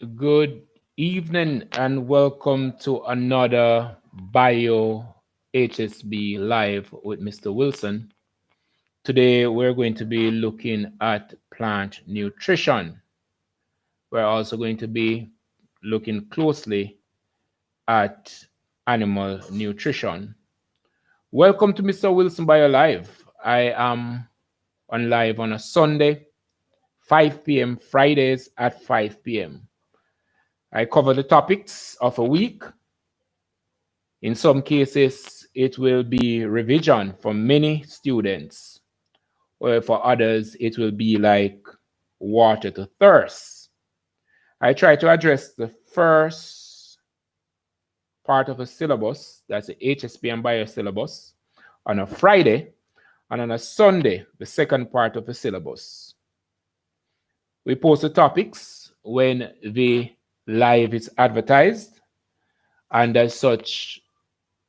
Good evening and welcome to another Bio HSB Live with Mr. Wilson. Today we're going to be looking at plant nutrition. We're also going to be looking closely at animal nutrition. Welcome to Mr. Wilson Bio Live. I am on live on a Sunday, 5 p.m., Fridays at 5 p.m. I cover the topics of a week. In some cases, it will be revision for many students, or for others, it will be like water to thirst. I try to address the first part of a syllabus, that's the HSP and bio syllabus, on a Friday, and on a Sunday, the second part of the syllabus. We post the topics when the live is advertised, and as such,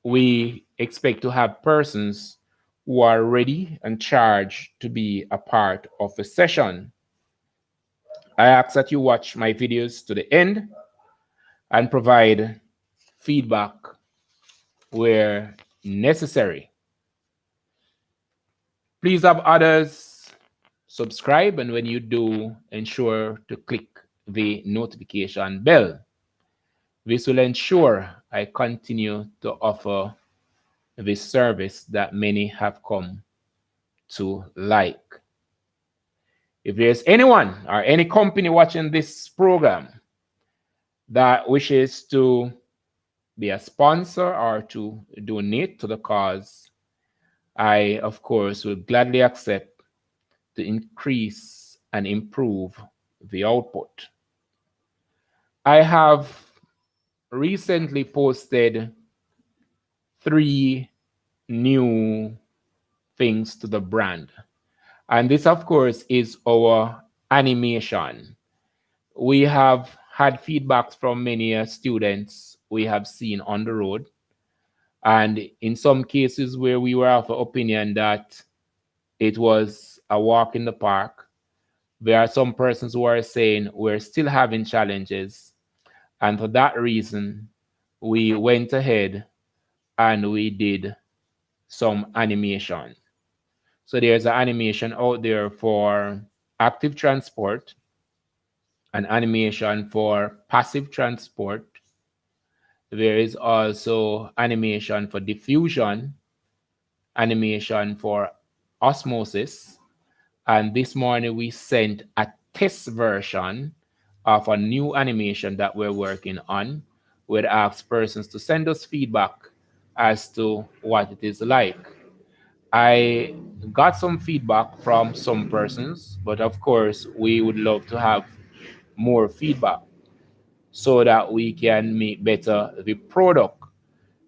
we expect to have persons who are ready and charged to be a part of the session. I ask that you watch my videos to the end and provide feedback where necessary. Please have others subscribe, and when you do, ensure to click the notification bell. This will ensure I continue to offer this service that many have come to like. If there's anyone or any company watching this program that wishes to be a sponsor or to donate to the cause, I, of course, will gladly accept to increase and improve the output. I have recently posted 3 new things to the brand. And this, of course, is our animation. We have had feedbacks from many students we have seen on the road. And in some cases where we were of the opinion that it was a walk in the park, there are some persons who are saying we're still having challenges. And for that reason, we went ahead and we did some animation. So there's an animation out there for active transport, an animation for passive transport. There is also animation for diffusion, animation for osmosis. And this morning we sent a test version of a new animation that we're working on. We'd ask persons to send us feedback as to what it is like. I got some feedback from some persons, but of course, we would love to have more feedback so that we can make better the product.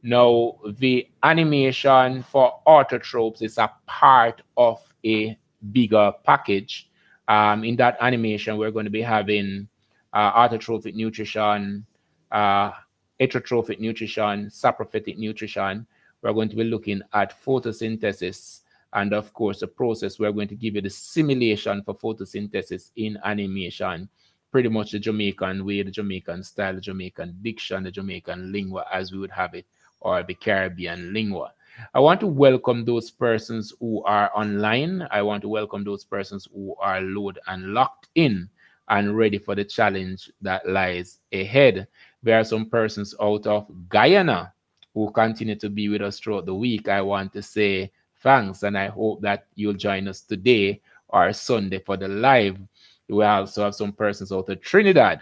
Now, the animation for autotropes is a part of a bigger package. In that animation, we're going to be having autotrophic nutrition, uh, heterotrophic nutrition, saprophytic nutrition. We're going to be looking at photosynthesis. And of course, the process, we're going to give you the simulation for photosynthesis in animation. Pretty much the Jamaican way, the Jamaican style, the Jamaican diction, the Jamaican lingua as we would have it, or the Caribbean lingua. I want to welcome those persons who are online. I want to welcome those persons who are loaded and locked in and ready for the challenge that lies ahead. There are some persons out of Guyana who continue to be with us throughout the week. I want to say thanks, and I hope that you'll join us today or Sunday for the live. We also have some persons out of Trinidad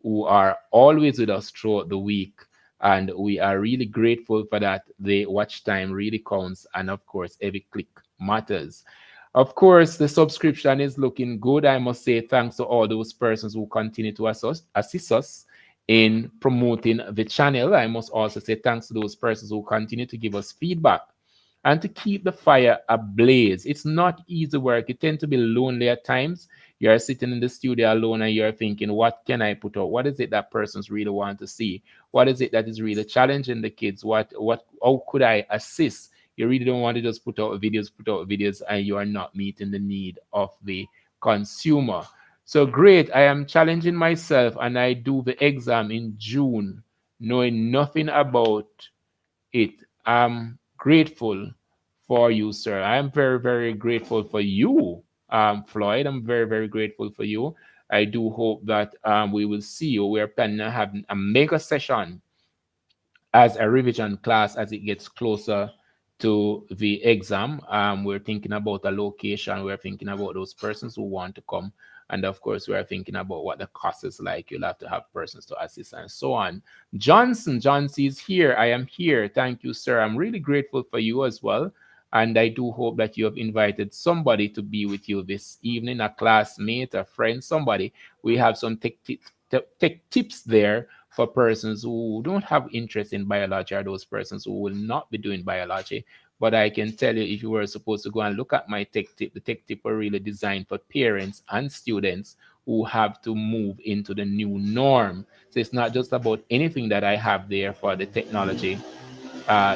who are always with us throughout the week, and we are really grateful for that. The watch time really counts, and of course, every click matters. Of course, the subscription is looking good. I must say thanks to all those persons who continue to assist us in promoting the channel. I must also say thanks to those persons who continue to give us feedback and to keep the fire ablaze. It's not easy work. You tend to be lonely at times. You're sitting in the studio alone and you're thinking, what can I put out? What is it that persons really want to see? What is it that is really challenging the kids? How could I assist? You really don't want to just put out videos, and you are not meeting the need of the consumer. So great. I am challenging myself and I do the exam in June, knowing nothing about it. I'm grateful for you, sir. I am very, very grateful for you, Floyd. I'm very, very grateful for you. I do hope that we will see you. We're planning on having a mega session as a revision class as it gets closer to the exam. We're thinking about a location. We're thinking about those persons who want to come. And of course, we're thinking about what the cost is like. You'll have to have persons to assist and so on. Johnson is here. I am here. Thank you, sir. I'm really grateful for you as well. And I do hope that you have invited somebody to be with you this evening, a classmate, a friend, somebody. We have some tech tips there for persons who don't have interest in biology, or those persons who will not be doing biology. But I can tell you, if you were supposed to go and look at my tech tip, the tech tip are really designed for parents and students who have to move into the new norm. So it's not just about anything that I have there for the technology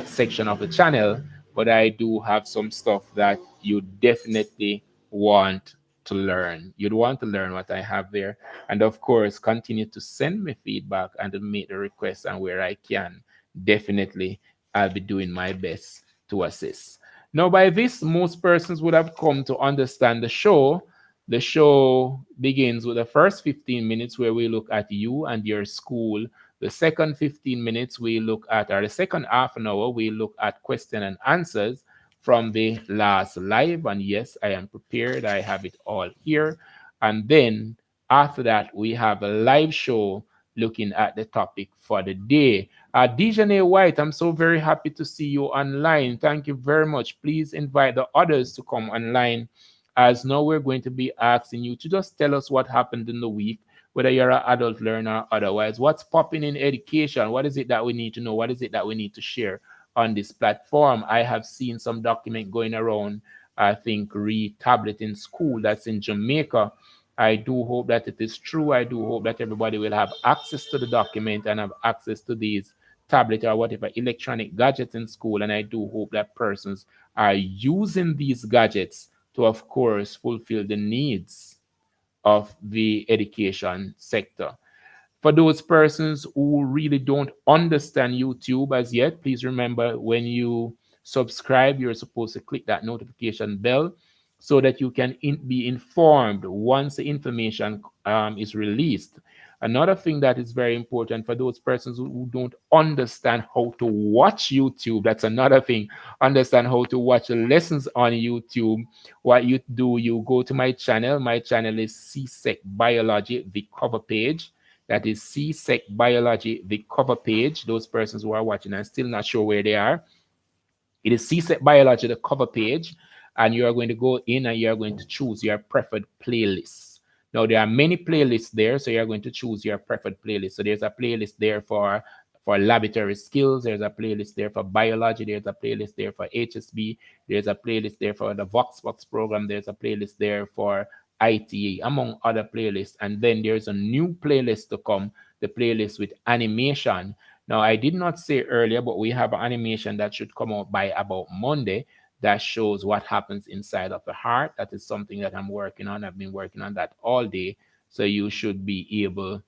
section of the channel, but I do have some stuff that you definitely want to learn. You'd want to learn what I have there. And of course, continue to send me feedback and to make the requests, and where I can, definitely I'll be doing my best to assist. Now, by this, most persons would have come to understand the show. The show begins with the first 15 minutes where we look at you and your school. The second 15 minutes we look at, or the second half an hour, we look at question and answers from the last live. And yes, I am prepared. I have it all here. And then after that, we have a live show looking at the topic for the day. Dejanay White, I'm so very happy to see you online. Thank you very much. Please invite the others to come online, as now we're going to be asking you to just tell us what happened in the week, whether you're an adult learner or otherwise. What's popping in education? What is it that we need to know? What is it that we need to share on this platform? I have seen some document going around, I think, tablet in school that's in Jamaica. I do hope that it is true. I do hope that everybody will have access to the document and have access to these tablet or whatever electronic gadgets in school. And I do hope that persons are using these gadgets to, of course, fulfill the needs of the education sector. For those persons who really don't understand YouTube as yet, please remember, when you subscribe, you're supposed to click that notification bell so that you can be informed once the information is released. Another thing that is very important for those persons who don't understand how to watch YouTube, that's another thing. Understand how to watch lessons on YouTube. What you do, you go to my channel. My channel is CSEC Biology, the cover page. That is CSEC Biology, the cover page. Those persons who are watching and still not sure where they are, it is CSEC Biology, the cover page, and you are going to go in and you are going to choose your preferred playlist. Now, there are many playlists there, so you're going to choose your preferred playlist. So there's a playlist there for laboratory skills. There's a playlist there for biology. There's a playlist there for HSB. There's a playlist there for the VoxBox program. There's a playlist there for ITA, among other playlists. And then there's a new playlist to come, the playlist with animation. Now, I did not say earlier, but we have an animation that should come out by about Monday that shows what happens inside of the heart. That is something that I'm working on. I've been working on that all day. So you should be able,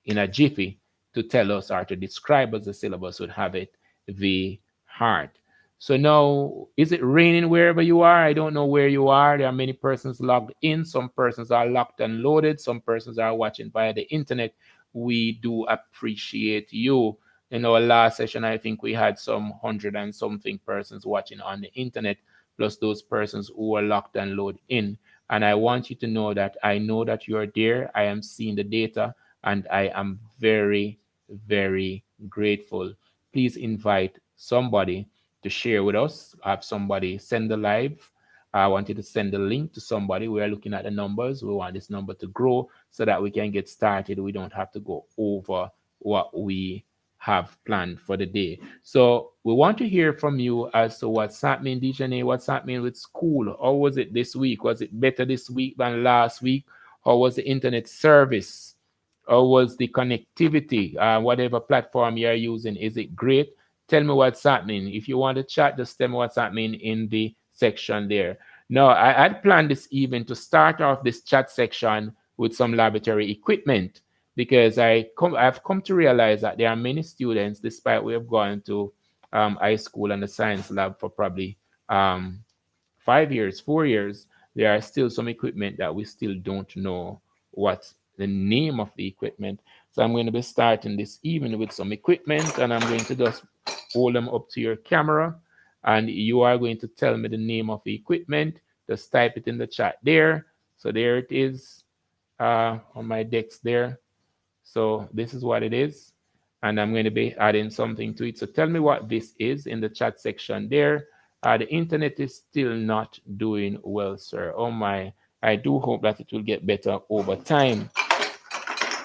in a jiffy, to tell us or to describe us, the syllabus would have it, the heart. So now, is it raining wherever you are? I don't know where you are. There are many persons logged in. Some persons are locked and loaded. Some persons are watching via the internet. We do appreciate you. In our last session, I think we had some 100 and something persons watching on the internet, plus those persons who were locked and loaded in. And I want you to know that I know that you are there. I am seeing the data, and I am very, very grateful. Please invite somebody to share with us. Have somebody send the live. I want you to send the link to somebody. We are looking at the numbers. We want this number to grow so that we can get started. We don't have to go over what we have planned for the day. So we want to hear from you as to what's happening, Dijane, what's happening with school. How was it this week? Was it better this week than last week? How was the internet service? How was the connectivity? Whatever platform you're using, is it great? Tell me what's happening. If you want to chat, just tell me what's happening in the section there. Now, I had planned this evening to start off this chat section with some laboratory equipment, because I've come to realize that there are many students, despite we have gone to high school and the science lab for probably 5 years, 4 years, there are still some equipment that we still don't know what the name of the equipment. So I'm going to be starting this evening with some equipment, and I'm going to just hold them up to your camera, and you are going to tell me the name of the equipment. Just type it in the chat there. So there it is on my decks there. So this is what it is. And I'm going to be adding something to it. So tell me what this is in the chat section there. The internet is still not doing well, sir. Oh my, I do hope that it will get better over time.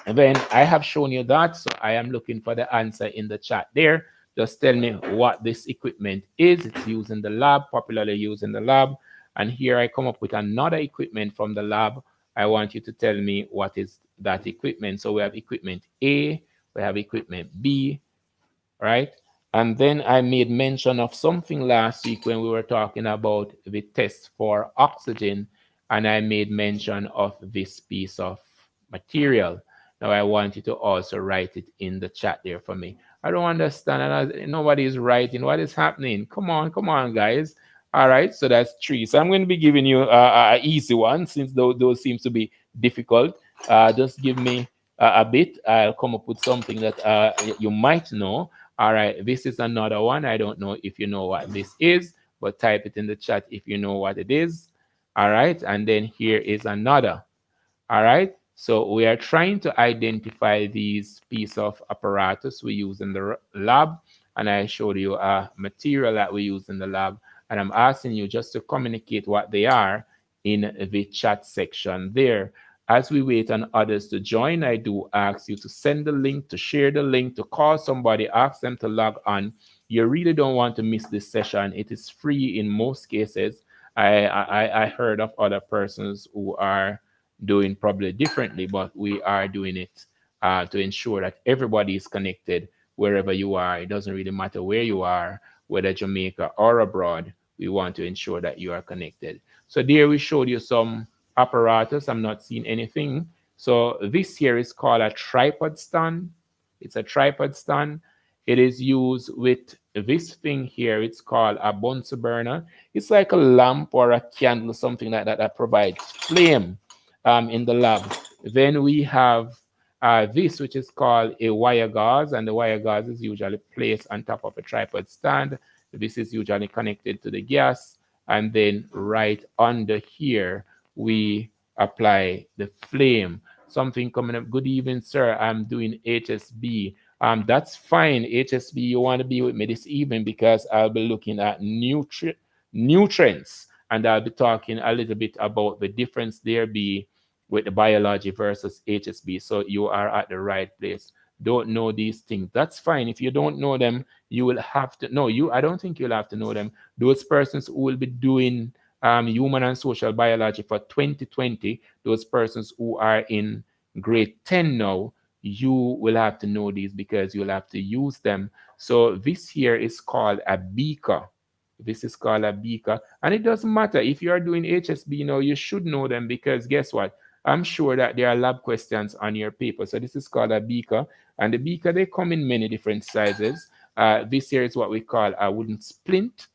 And then I have shown you that, so I am looking for the answer in the chat there. Just tell me what this equipment is. It's used in the lab, popularly used in the lab. And here I come up with another equipment from the lab. I want you to tell me what is that equipment. So we have equipment A, we have equipment B, right? And then I made mention of something last week when we were talking about the test for oxygen, and I made mention of this piece of material. Now I want you to also write it in the chat there for me. I don't understand, and nobody is writing. What is happening? Come on, guys. All right, so that's three. So I'm going to be giving you a easy one, since those seems to be difficult. Just give me a bit. I'll come up with something that you might know. All right, this is another one. I don't know if you know what this is, but type it in the chat if you know what it is. All right, and then here is another. All right, so we are trying to identify these piece of apparatus we use in the lab, and I showed you a material that we use in the lab, and I'm asking you just to communicate what they are in the chat section there. As we wait on others to join, I do ask you to send the link, to share the link, to call somebody, ask them to log on. You really don't want to miss this session. It is free in most cases. I heard of other persons who are doing probably differently, but we are doing it to ensure that everybody is connected wherever you are. It doesn't really matter where you are, whether Jamaica or abroad. We want to ensure that you are connected. So there we showed you some apparatus. I'm not seeing anything. So this here is called a tripod stand. It's a tripod stand. It is used with this thing here. It's called a Bunsen burner. It's like a lamp or a candle, something like that, that provides flame in the lab. Then we have this, which is called a wire gauze, and the wire gauze is usually placed on top of a tripod stand. This is usually connected to the gas, and then right under here, we apply the flame. Something coming up. Good evening, sir. I'm doing HSB. That's fine. HSB, you want to be with me this evening because I'll be looking at nutrients, and I'll be talking a little bit about the difference there be with the biology versus HSB. So you are at the right place. Don't know these things. That's fine. If you don't know them, you will have to no, you I don't think you'll have to know them. Those persons who will be doing human and social biology for 2020, those persons who are in grade 10 now, you will have to know these because you'll have to use them. So this here is called a beaker. This is called a beaker. And it doesn't matter if you are doing HSB now, you should know them because guess what? I'm sure that there are lab questions on your paper. So this is called a beaker. And the beaker, they come in many different sizes. This here is what we call a wooden splint.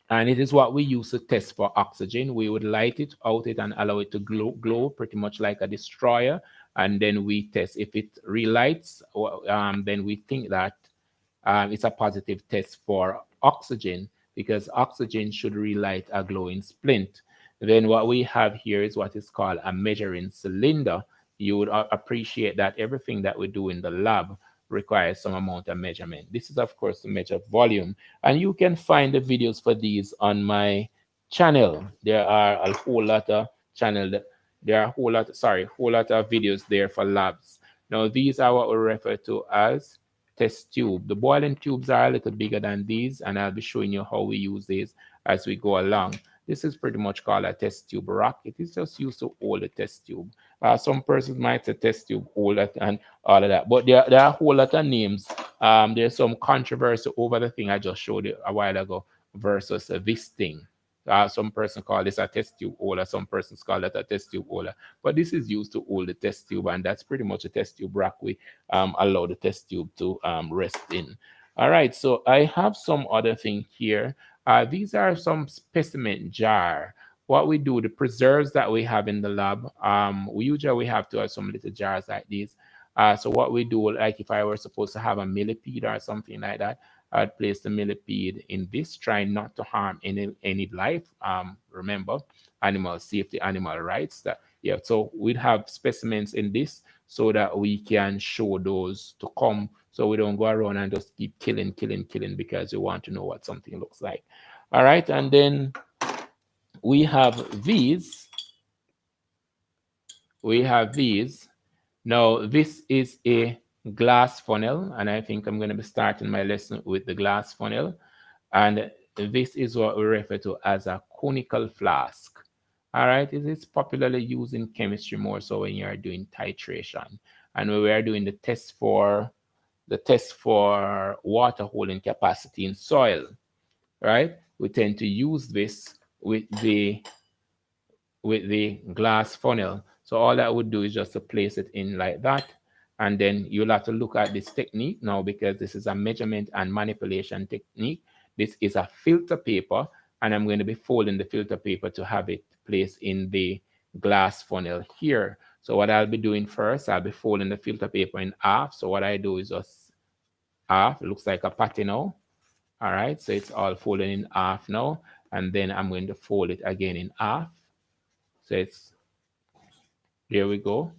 And it is what we use to test for oxygen. We would light it, out it, and allow it to glow pretty much like a destroyer. And then we test. If it relights, then we think that it's a positive test for oxygen because oxygen should relight a glowing splint. Then what we have here is what is called a measuring cylinder. You would appreciate that everything that we do in the lab requires some amount of measurement. This is, of course, to measure volume. And you can find the videos for these on my channel. There are a whole lot of whole lot of videos there for labs. Now, these are what we refer to as test tube. The boiling tubes are a little bigger than these, and I'll be showing you how we use these as we go along. This is pretty much called a test tube rack. It is just used to hold a test tube. Some persons might say test tube holder and all of that, but there are a whole lot of names. There's some controversy over the thing I just showed you a while ago versus this thing. Some person call this a test tube holder, some persons call that a test tube holder, but this is used to hold the test tube, and that's pretty much a test tube rack we allow the test tube to rest in. All right, so I have some other thing here. These are some specimen jar. What we do, the preserves that we have in the lab, we have to have some little jars like these. So what we do, like if I were supposed to have a millipede or something like that, I'd place the millipede in this, trying not to harm any life. Remember, animal safety, animal rights. That yeah. So we'd have specimens in this so that we can show those to come. So we don't go around and just keep killing because we want to know what something looks like. All right, and then we have these. We have these. Now, this is a glass funnel, and I think I'm going to be starting my lesson with the glass funnel. And this is what we refer to as a conical flask. All right, it is popularly used in chemistry more so when you are doing titration. And when we are doing the test for water holding capacity in soil, right? We tend to use this with the glass funnel. So all that would do is just to place it in like that. And then you'll have to look at this technique now, because this is a measurement and manipulation technique. This is a filter paper, and I'm going to be folding the filter paper to have it placed in the glass funnel here. So what I'll be doing first, I'll be folding the filter paper in half. So what I do is just half. It looks like a patty now. All right, so it's all folded in half now. And then I'm going to fold it again in half. So it's, there we go.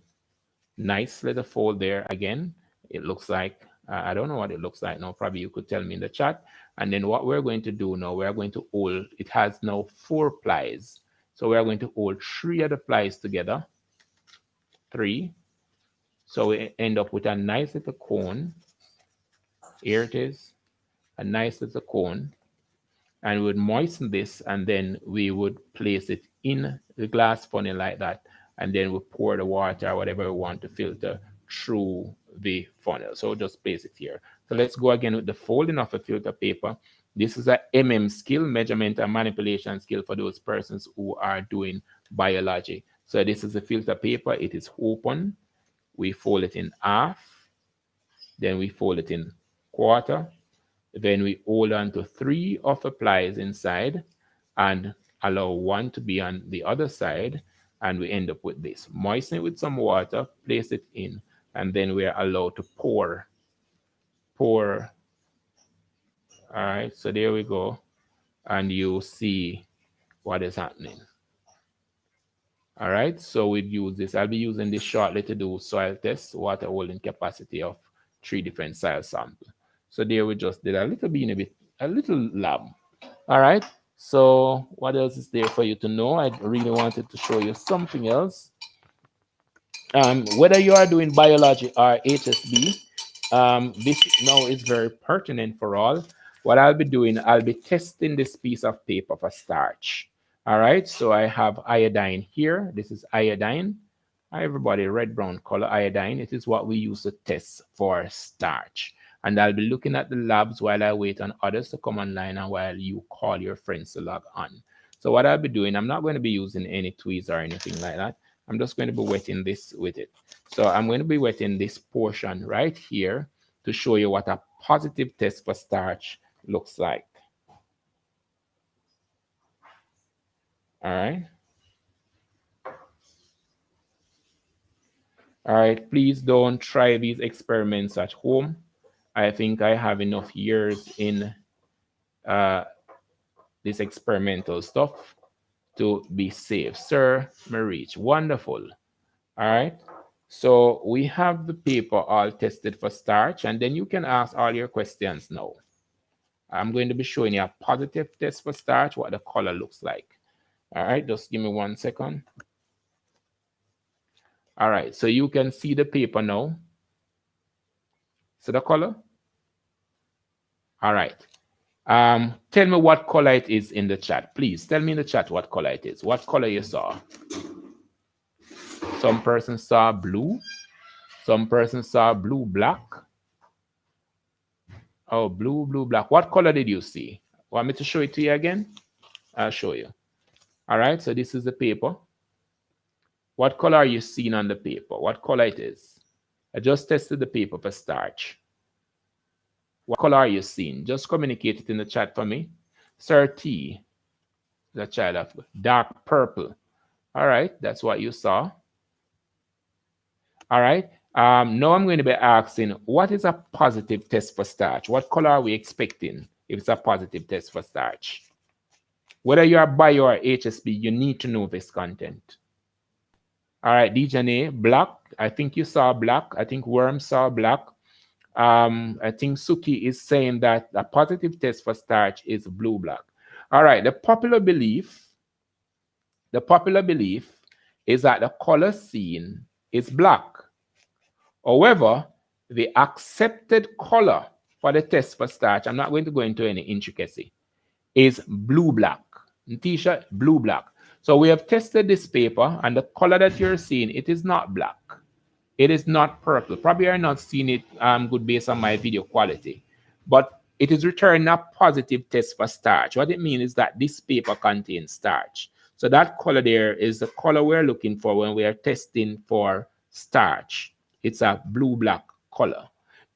Nice little fold there again. It looks like, I don't know what it looks like now. Probably you could tell me in the chat. And then what we're going to do now, we're going to hold, it has now 4 plies. So we're going to hold 3 of the plies together. 3. So we end up with a nice little cone. Here it is, a nice little cone. And we would moisten this, and then we would place it in the glass funnel like that. And then we pour the water or whatever we want to filter through the funnel. So just place it here. So let's go again with the folding of a filter paper. This is a skill, measurement and manipulation skill for those persons who are doing biology. So this is a filter paper. It is open. We fold it in half. Then we fold it in quarter. Then we hold on to 3 of the plies inside and allow 1 to be on the other side. And we end up with this. Moisten it with some water, place it in, and then we're allowed to pour. All right, so there we go. And you see what is happening. All right, so we'd use this. I'll be using this shortly to do soil tests, water holding capacity of 3 different soil samples. So there we just did a little lab. All right, so what else is there for you to know? I really wanted to show you something else. Whether you are doing biology or HSB, this now is very pertinent for all. What I'll be doing, I'll be testing this piece of paper for starch. All right, so I have iodine here. This is iodine. Hi, everybody, red, brown color iodine. It is what we use to test for starch. And I'll be looking at the labs while I wait on others to come online and while you call your friends to log on. So what I'll be doing, I'm not going to be using any tweezers or anything like that. I'm just going to be wetting this with it. So I'm going to be wetting this portion right here to show you what a positive test for starch looks like. All right. All right, please don't try these experiments at home. I think I have enough years in this experimental stuff to be safe. Sir Marich, wonderful. All right, so we have the paper all tested for starch, and then you can ask all your questions now. I'm going to be showing you a positive test for starch, what the color looks like. All right, just give me 1 second. All right, so you can see the paper now. See the color? All right. Tell me what color it is in the chat. Please tell me in the chat what color it is. What color you saw? Some person saw blue. Some person saw blue, black. Oh, blue, black. What color did you see? Want me to show it to you again? I'll show you. All right, so this is the paper. What color are you seeing on the paper? What color it is? I just tested the paper for starch. What color are you seeing? Just communicate it in the chat for me. Sir T, the child of dark purple. All right, that's what you saw. All right. Now I'm going to be asking, what is a positive test for starch? What color are we expecting if it's a positive test for starch? Whether you are bio or HSB, you need to know this content. All right, Dijane, black. I think you saw black. I think Worm saw black. I think Suki is saying that the positive test for starch is blue-black. All right, the popular belief is that the color seen is black. However, the accepted color for the test for starch, I'm not going to go into any intricacy, is blue-black. Tisha, blue-black. So we have tested this paper, and the color that you're seeing, it is not black. It is not purple. Probably you're not seeing it good based on my video quality. But it is returning a positive test for starch. What it means is that this paper contains starch. So that color there is the color we're looking for when we are testing for starch. It's a blue-black color.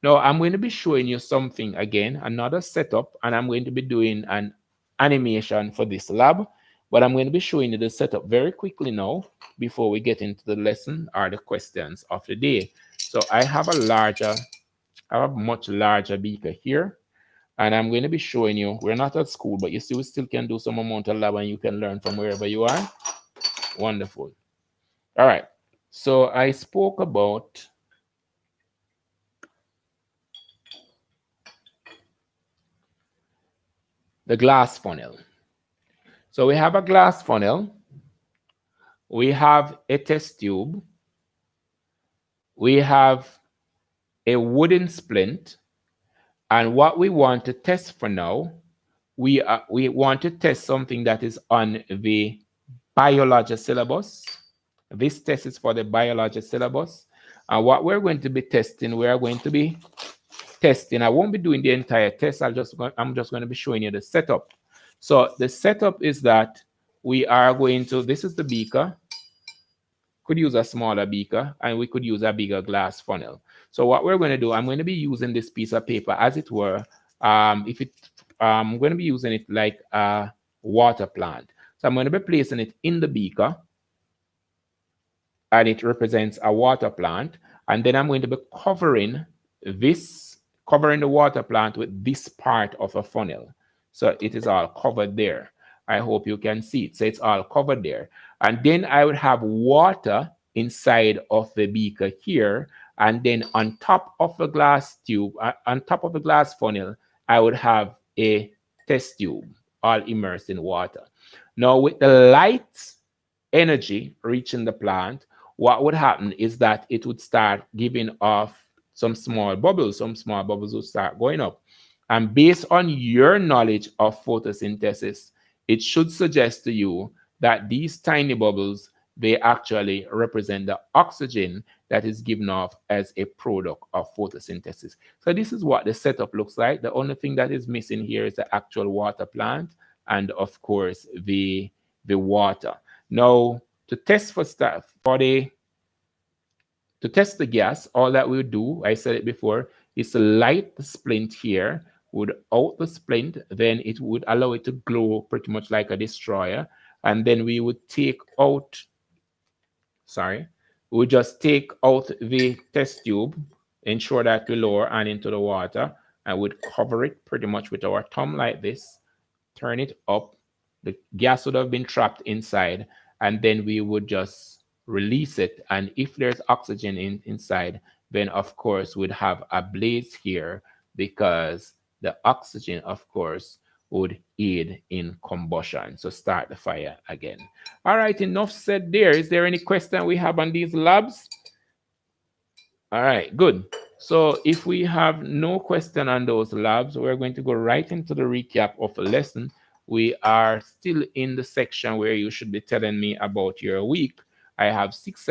Now, I'm going to be showing you something again, another setup, and I'm going to be doing an animation for this lab. But I'm going to be showing you the setup very quickly now before we get into the lesson or the questions of the day. So I have a much larger beaker here, and I'm going to be showing you, we're not at school, but you see we still can do some amount of lab and you can learn from wherever you are. Wonderful. All right. So I spoke about the glass funnel. So we have a glass funnel. We have a test tube. We have a wooden splint. And what we want to test for now, we want to test something that is on the biology syllabus. This test is for the biology syllabus. And what we're going to be testing, I won't be doing the entire test. I'm just going to be showing you the setup. So the setup is that we are going to, this is the beaker. Could use a smaller beaker, and we could use a bigger glass funnel. So what we're going to do, I'm going to be using this piece of paper as it were. I'm going to be using it like a water plant. So I'm going to be placing it in the beaker, and it represents a water plant. And then I'm going to be covering the water plant with this part of a funnel. So it is all covered there. I hope you can see it. So it's all covered there. And then I would have water inside of the beaker here. And then on top of the glass tube, on top of the glass funnel, I would have a test tube all immersed in water. Now with the light energy reaching the plant, what would happen is that it would start giving off some small bubbles. Some small bubbles would start going up. And based on your knowledge of photosynthesis, it should suggest to you that these tiny bubbles, they actually represent the oxygen that is given off as a product of photosynthesis. So this is what the setup looks like. The only thing that is missing here is the actual water plant and, of course, the water. Now, to test the gas, all that we'll do, I said it before, is to light the splint here, would out the splint, then it would allow it to glow pretty much like a destroyer. And then we would take out, we would just take out the test tube, ensure that we lower and into the water, and would cover it pretty much with our thumb like this, turn it up. The gas would have been trapped inside, and then we would just release it. And if there's oxygen inside, then of course we'd have a blaze here, because the oxygen, of course, would aid in combustion. So start the fire again. All right, enough said there. Is there any question we have on these labs? All right, good. So if we have no question on those labs, we're going to go right into the recap of the lesson. We are still in the section where you should be telling me about your week. I have 6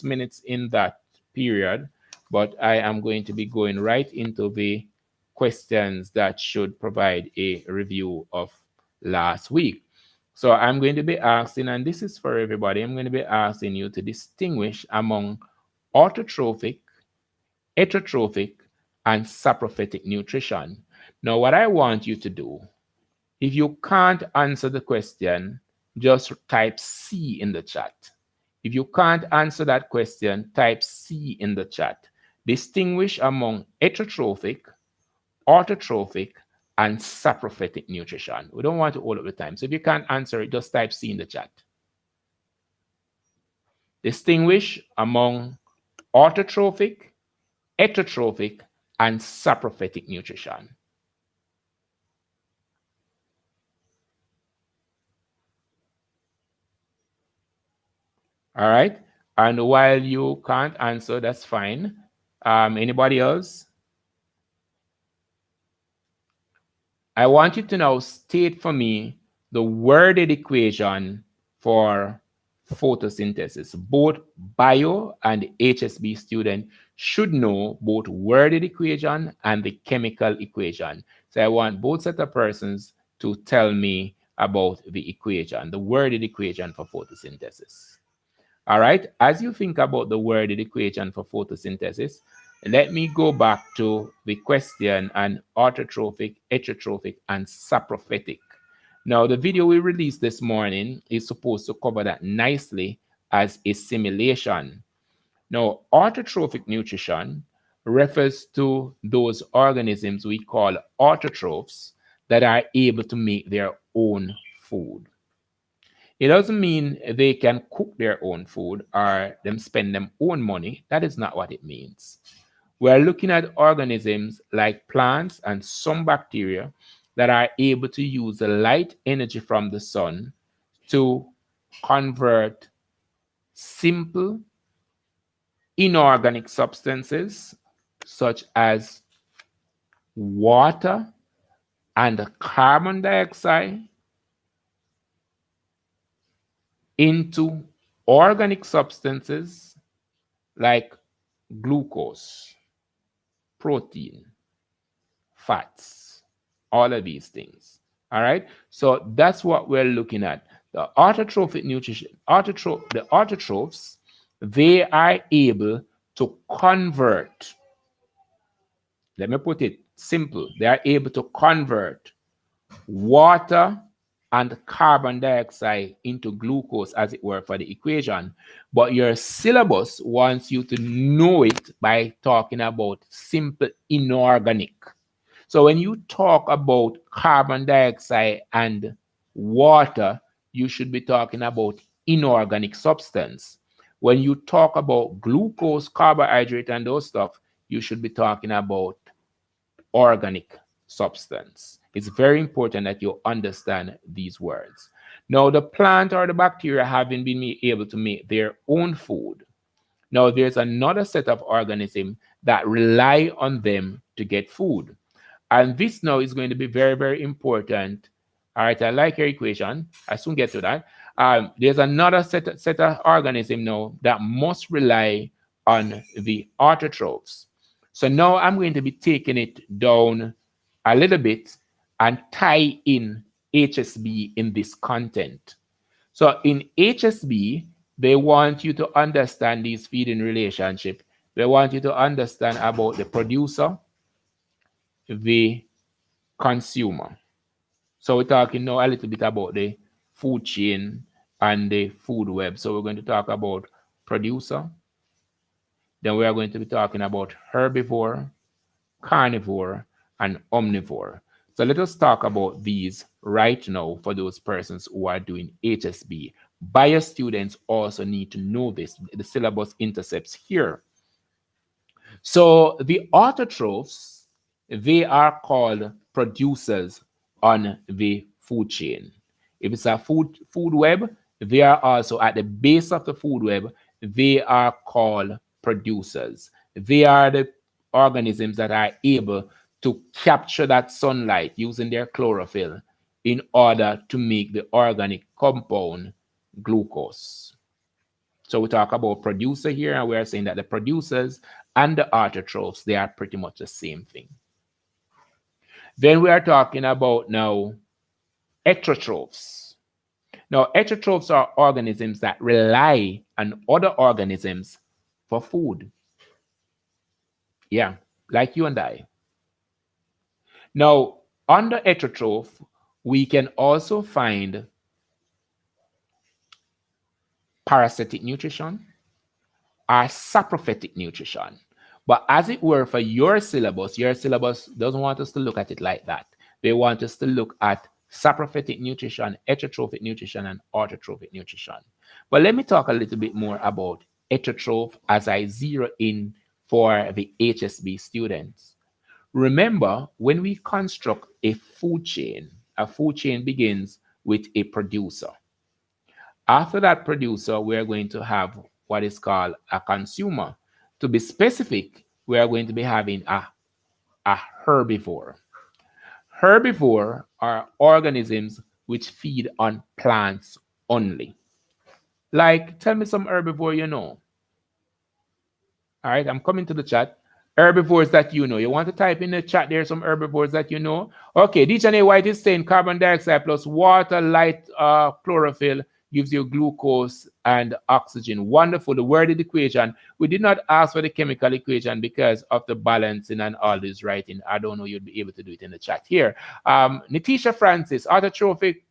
minutes in that period, but I am going to be going right into the questions that should provide a review of last week. So I'm going to be asking, and this is for everybody, I'm going to be asking you to distinguish among autotrophic, heterotrophic, and saprophytic nutrition. Now, what I want you to do, if you can't answer the question, just type C in the chat. If you can't answer that question, type C in the chat. Distinguish among heterotrophic, autotrophic, and saprophytic nutrition. We don't want to hold up the time. So if you can't answer it, just type C in the chat. Distinguish among autotrophic, heterotrophic, and saprophytic nutrition. All right. And while you can't answer, that's fine. Anybody else? I want you to now state for me the worded equation for photosynthesis. Both bio and HSB student should know both worded equation and the chemical equation. So I want both set of persons to tell me about the equation, the worded equation for photosynthesis. All right, as you think about the worded equation for photosynthesis, let me go back to the question on autotrophic, heterotrophic, and saprophytic. Now, the video we released this morning is supposed to cover that nicely as a simulation. Now, autotrophic nutrition refers to those organisms we call autotrophs that are able to make their own food. It doesn't mean they can cook their own food or them spend their own money. That is not what it means. We're looking at organisms like plants and some bacteria that are able to use the light energy from the sun to convert simple inorganic substances such as water and carbon dioxide into organic substances like glucose, protein, fats, all of these things. All right. So that's what we're looking at. The autotrophic nutrition, the autotrophs, they are able to convert, let me put it simple, they are able to convert water and carbon dioxide into glucose, as it were, for the equation. But your syllabus wants you to know it by talking about simple inorganic. So when you talk about carbon dioxide and water, you should be talking about inorganic substance. When you talk about glucose, carbohydrate, and those stuff, you should be talking about organic substance. It's very important that you understand these words. Now, the plant or the bacteria having been able to make their own food. Now, there's another set of organisms that rely on them to get food. And this now is going to be very, very important. All right, I like your equation. I soon get to that. There's another set of organisms now that must rely on the autotrophs. So now I'm going to be taking it down a little bit and tie in HSB in this content. So in HSB, they want you to understand these feeding relationship. They want you to understand about the producer, the consumer. So we're talking now a little bit about the food chain and the food web. So we're going to talk about producer. Then we are going to be talking about herbivore, carnivore, and omnivore. So let us talk about these right now for those persons who are doing HSB. Bio students also need to know this. The syllabus intercepts here. So the autotrophs, they are called producers on the food chain. If it's a food web, they are also at the base of the food web. They are called producers. They are the organisms that are able to capture that sunlight using their chlorophyll in order to make the organic compound glucose. So we talk about producer here, and we are saying that the producers and the autotrophs, they are pretty much the same thing. Then we are talking about now heterotrophs. Now, heterotrophs are organisms that rely on other organisms for food. Yeah, like you and I. Now, under heterotroph, we can also find parasitic nutrition or saprophytic nutrition. But as it were, for your syllabus doesn't want us to look at it like that. They want us to look at saprophytic nutrition, heterotrophic nutrition, and autotrophic nutrition. But let me talk a little bit more about heterotroph as I zero in for the HSB students. Remember, when we construct a food chain begins with a producer. After that producer, we are going to have what is called a consumer. To be specific, we are going to be having a herbivore. Herbivore are organisms which feed on plants only. Like, tell me some herbivore you know. All right, I'm coming to the chat. Herbivores that you know. You want to type in the chat there some herbivores that you know? Okay, DJ White is saying carbon dioxide plus water, light chlorophyll gives you glucose and oxygen. Wonderful. The worded equation. We did not ask for the chemical equation because of the balancing and all this writing. I don't know you'd be able to do it in the chat here. Natisha Francis, autotrophic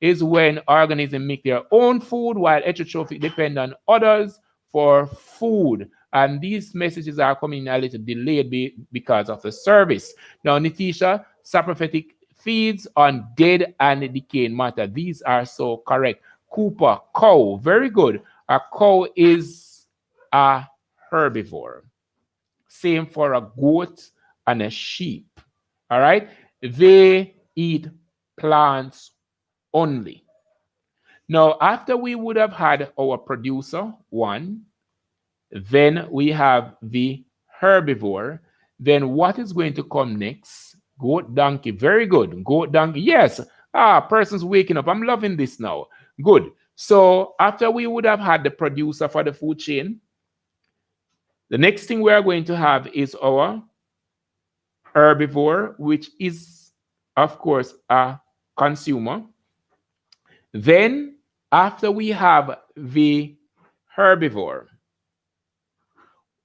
is when organisms make their own food while heterotrophic depend on others for food. And these messages are coming a little delayed because of the service. Now, Natisha, saprophytic feeds on dead and decaying matter. These are so correct. Cooper, cow, very good. A cow is a herbivore. Same for a goat and a sheep. All right? They eat plants only. Now, after we would have had our producer, one, then we have the herbivore. Then what is going to come next? Goat, donkey. Very good. Goat, donkey. Yes. Person's waking up. I'm loving this now. Good. So after we would have had the producer for the food chain, the next thing we are going to have is our herbivore, which is, of course, a consumer. Then, after we have the herbivore,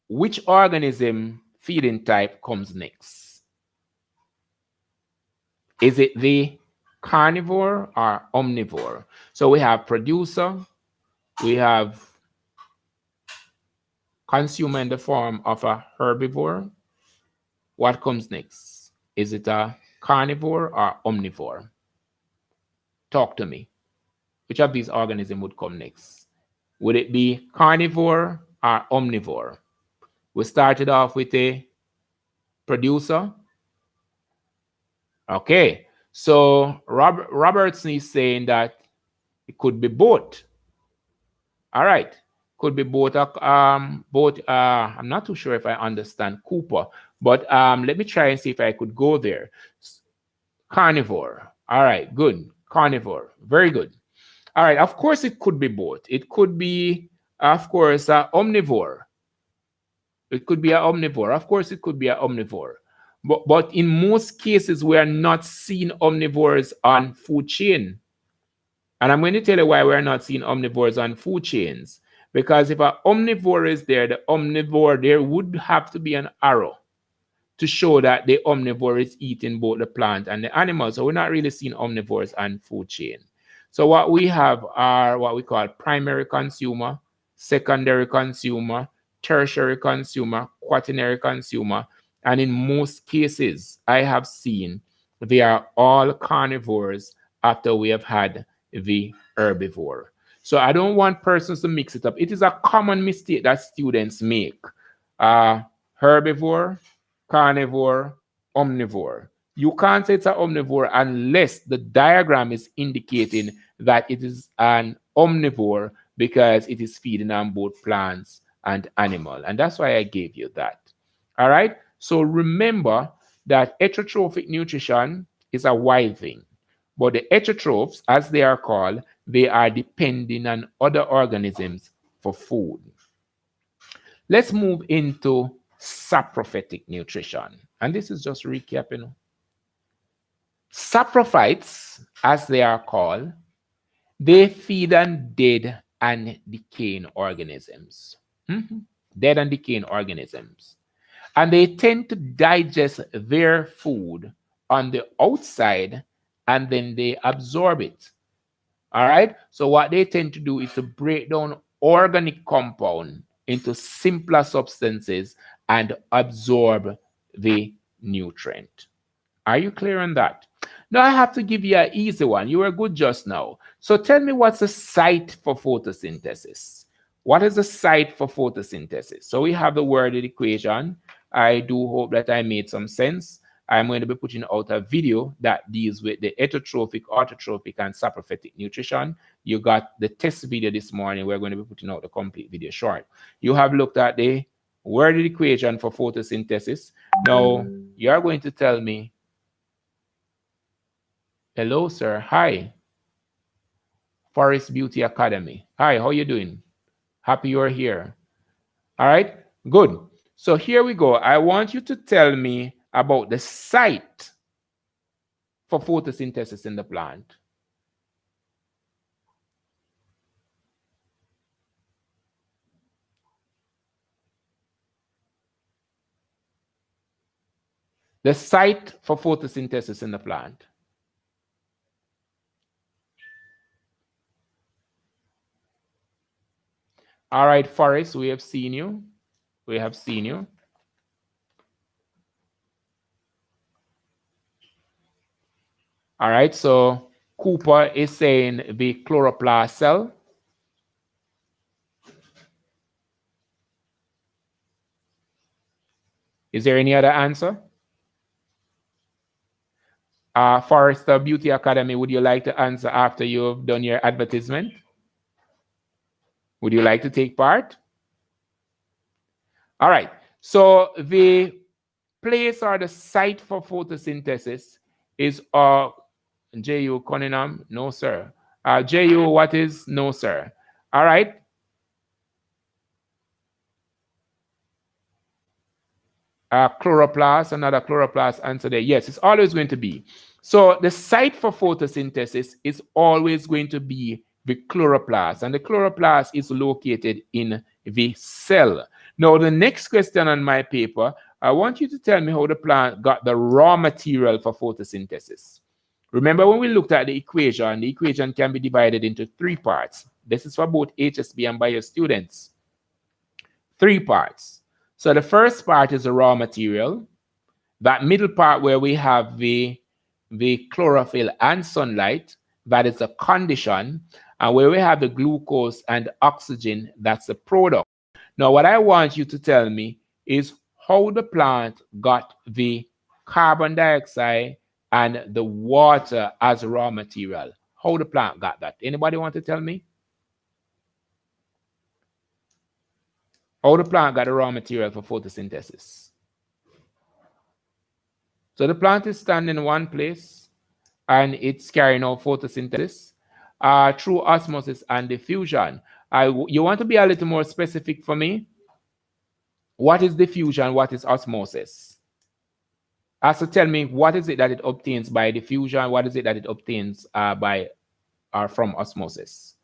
which organism feeding type comes next? Is it the carnivore or omnivore? So we have producer, we have consumer in the form of a herbivore. What comes next? Is it a carnivore or omnivore? Talk to me. Which of these organisms would come next? Would it be carnivore or omnivore? We started off with a producer. Okay, so Robertson is saying that it could be both. All right, could be both. I'm not too sure if I understand Cooper, but let me try and see if I could go there. Carnivore. All right, good. Carnivore. Very good. All right, of course it could be both. It could be, of course, omnivore. It could be an omnivore. Of course, it could be an omnivore. But in most cases, we are not seeing omnivores on food chain. And I'm going to tell you why we're not seeing omnivores on food chains. Because if an omnivore is there, the omnivore, there would have to be an arrow to show that the omnivore is eating both the plant and the animal. So we're not really seeing omnivores on food chain. So what we have are what we call primary consumer, secondary consumer, tertiary consumer, quaternary consumer, and in most cases, I have seen they are all carnivores after we have had the herbivore. So I don't want persons to mix it up. It is a common mistake that students make. Herbivore, carnivore, omnivore. You can't say it's an omnivore unless the diagram is indicating that it is an omnivore because it is feeding on both plants and animal. And that's why I gave you that. All right. So remember that heterotrophic nutrition is a wild thing. But the heterotrophs, as they are called, they are depending on other organisms for food. Let's move into saprophytic nutrition. And this is just recapping. Saprophytes, as they are called, They feed on dead and decaying organisms. Dead and decaying organisms. And they tend to digest their food on the outside and then they absorb it. All right. So what they tend to do is to break down organic compound into simpler substances and absorb the nutrient. Are you clear on that? Now I have to give you an easy one. You were good just now. So tell me what's the site for photosynthesis? What is the site for photosynthesis? So we have the worded equation. I do hope that I made some sense. I'm going to be putting out a video that deals with the heterotrophic, autotrophic, and saprophytic nutrition. You got the test video this morning. We're going to be putting out the complete video short. You have looked at the worded equation for photosynthesis. Now, you're going to tell me, hello, sir. Hi. Forest Beauty Academy. Hi, how you doing? Happy you're here. All right, good. So here we go. I want you to tell me about the site for photosynthesis in the plant. The site for photosynthesis in the plant. All right, Forrest, we have seen you. We have seen you. All right, so Cooper is saying the chloroplast cell. Is there any other answer? Forrester Beauty Academy, would you like to answer after you've done your advertisement? Would you like to take part? All right. So the place or the site for photosynthesis is J.U. Cunningham? No, sir. J.U. what is? No, sir. All right. Chloroplast, another chloroplast answer there. Yes, it's always going to be. So the site for photosynthesis is always going to be the chloroplast, and the chloroplast is located in the cell. Now, the next question on my paper, I want you to tell me how the plant got the raw material for photosynthesis. Remember when we looked at the equation can be divided into three parts. This is for both HSB and bio students. Three parts. So the first part is the raw material. That middle part where we have the chlorophyll and sunlight, that is a condition. And where we have the glucose and oxygen, that's the product. Now, what I want you to tell me is how the plant got the carbon dioxide and the water as raw material. How the plant got that? Anybody want to tell me? How the plant got the raw material for photosynthesis? So the plant is standing in one place and it's carrying out photosynthesis through osmosis and diffusion. You want to be a little more specific for me? What is diffusion? What is osmosis? Also tell me, what is it that it obtains by diffusion? What is it that it obtains by or from osmosis?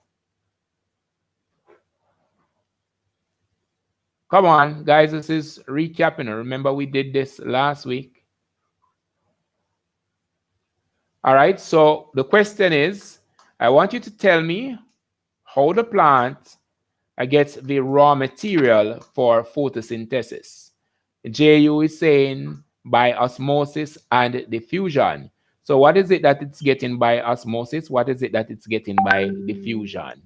Come on, guys, this is recapping. Remember we did this last week. All right, so the question is, I want you to tell me how the plant gets the raw material for photosynthesis. JU is saying by osmosis and diffusion. So what is it that it's getting by osmosis? What is it that it's getting by diffusion?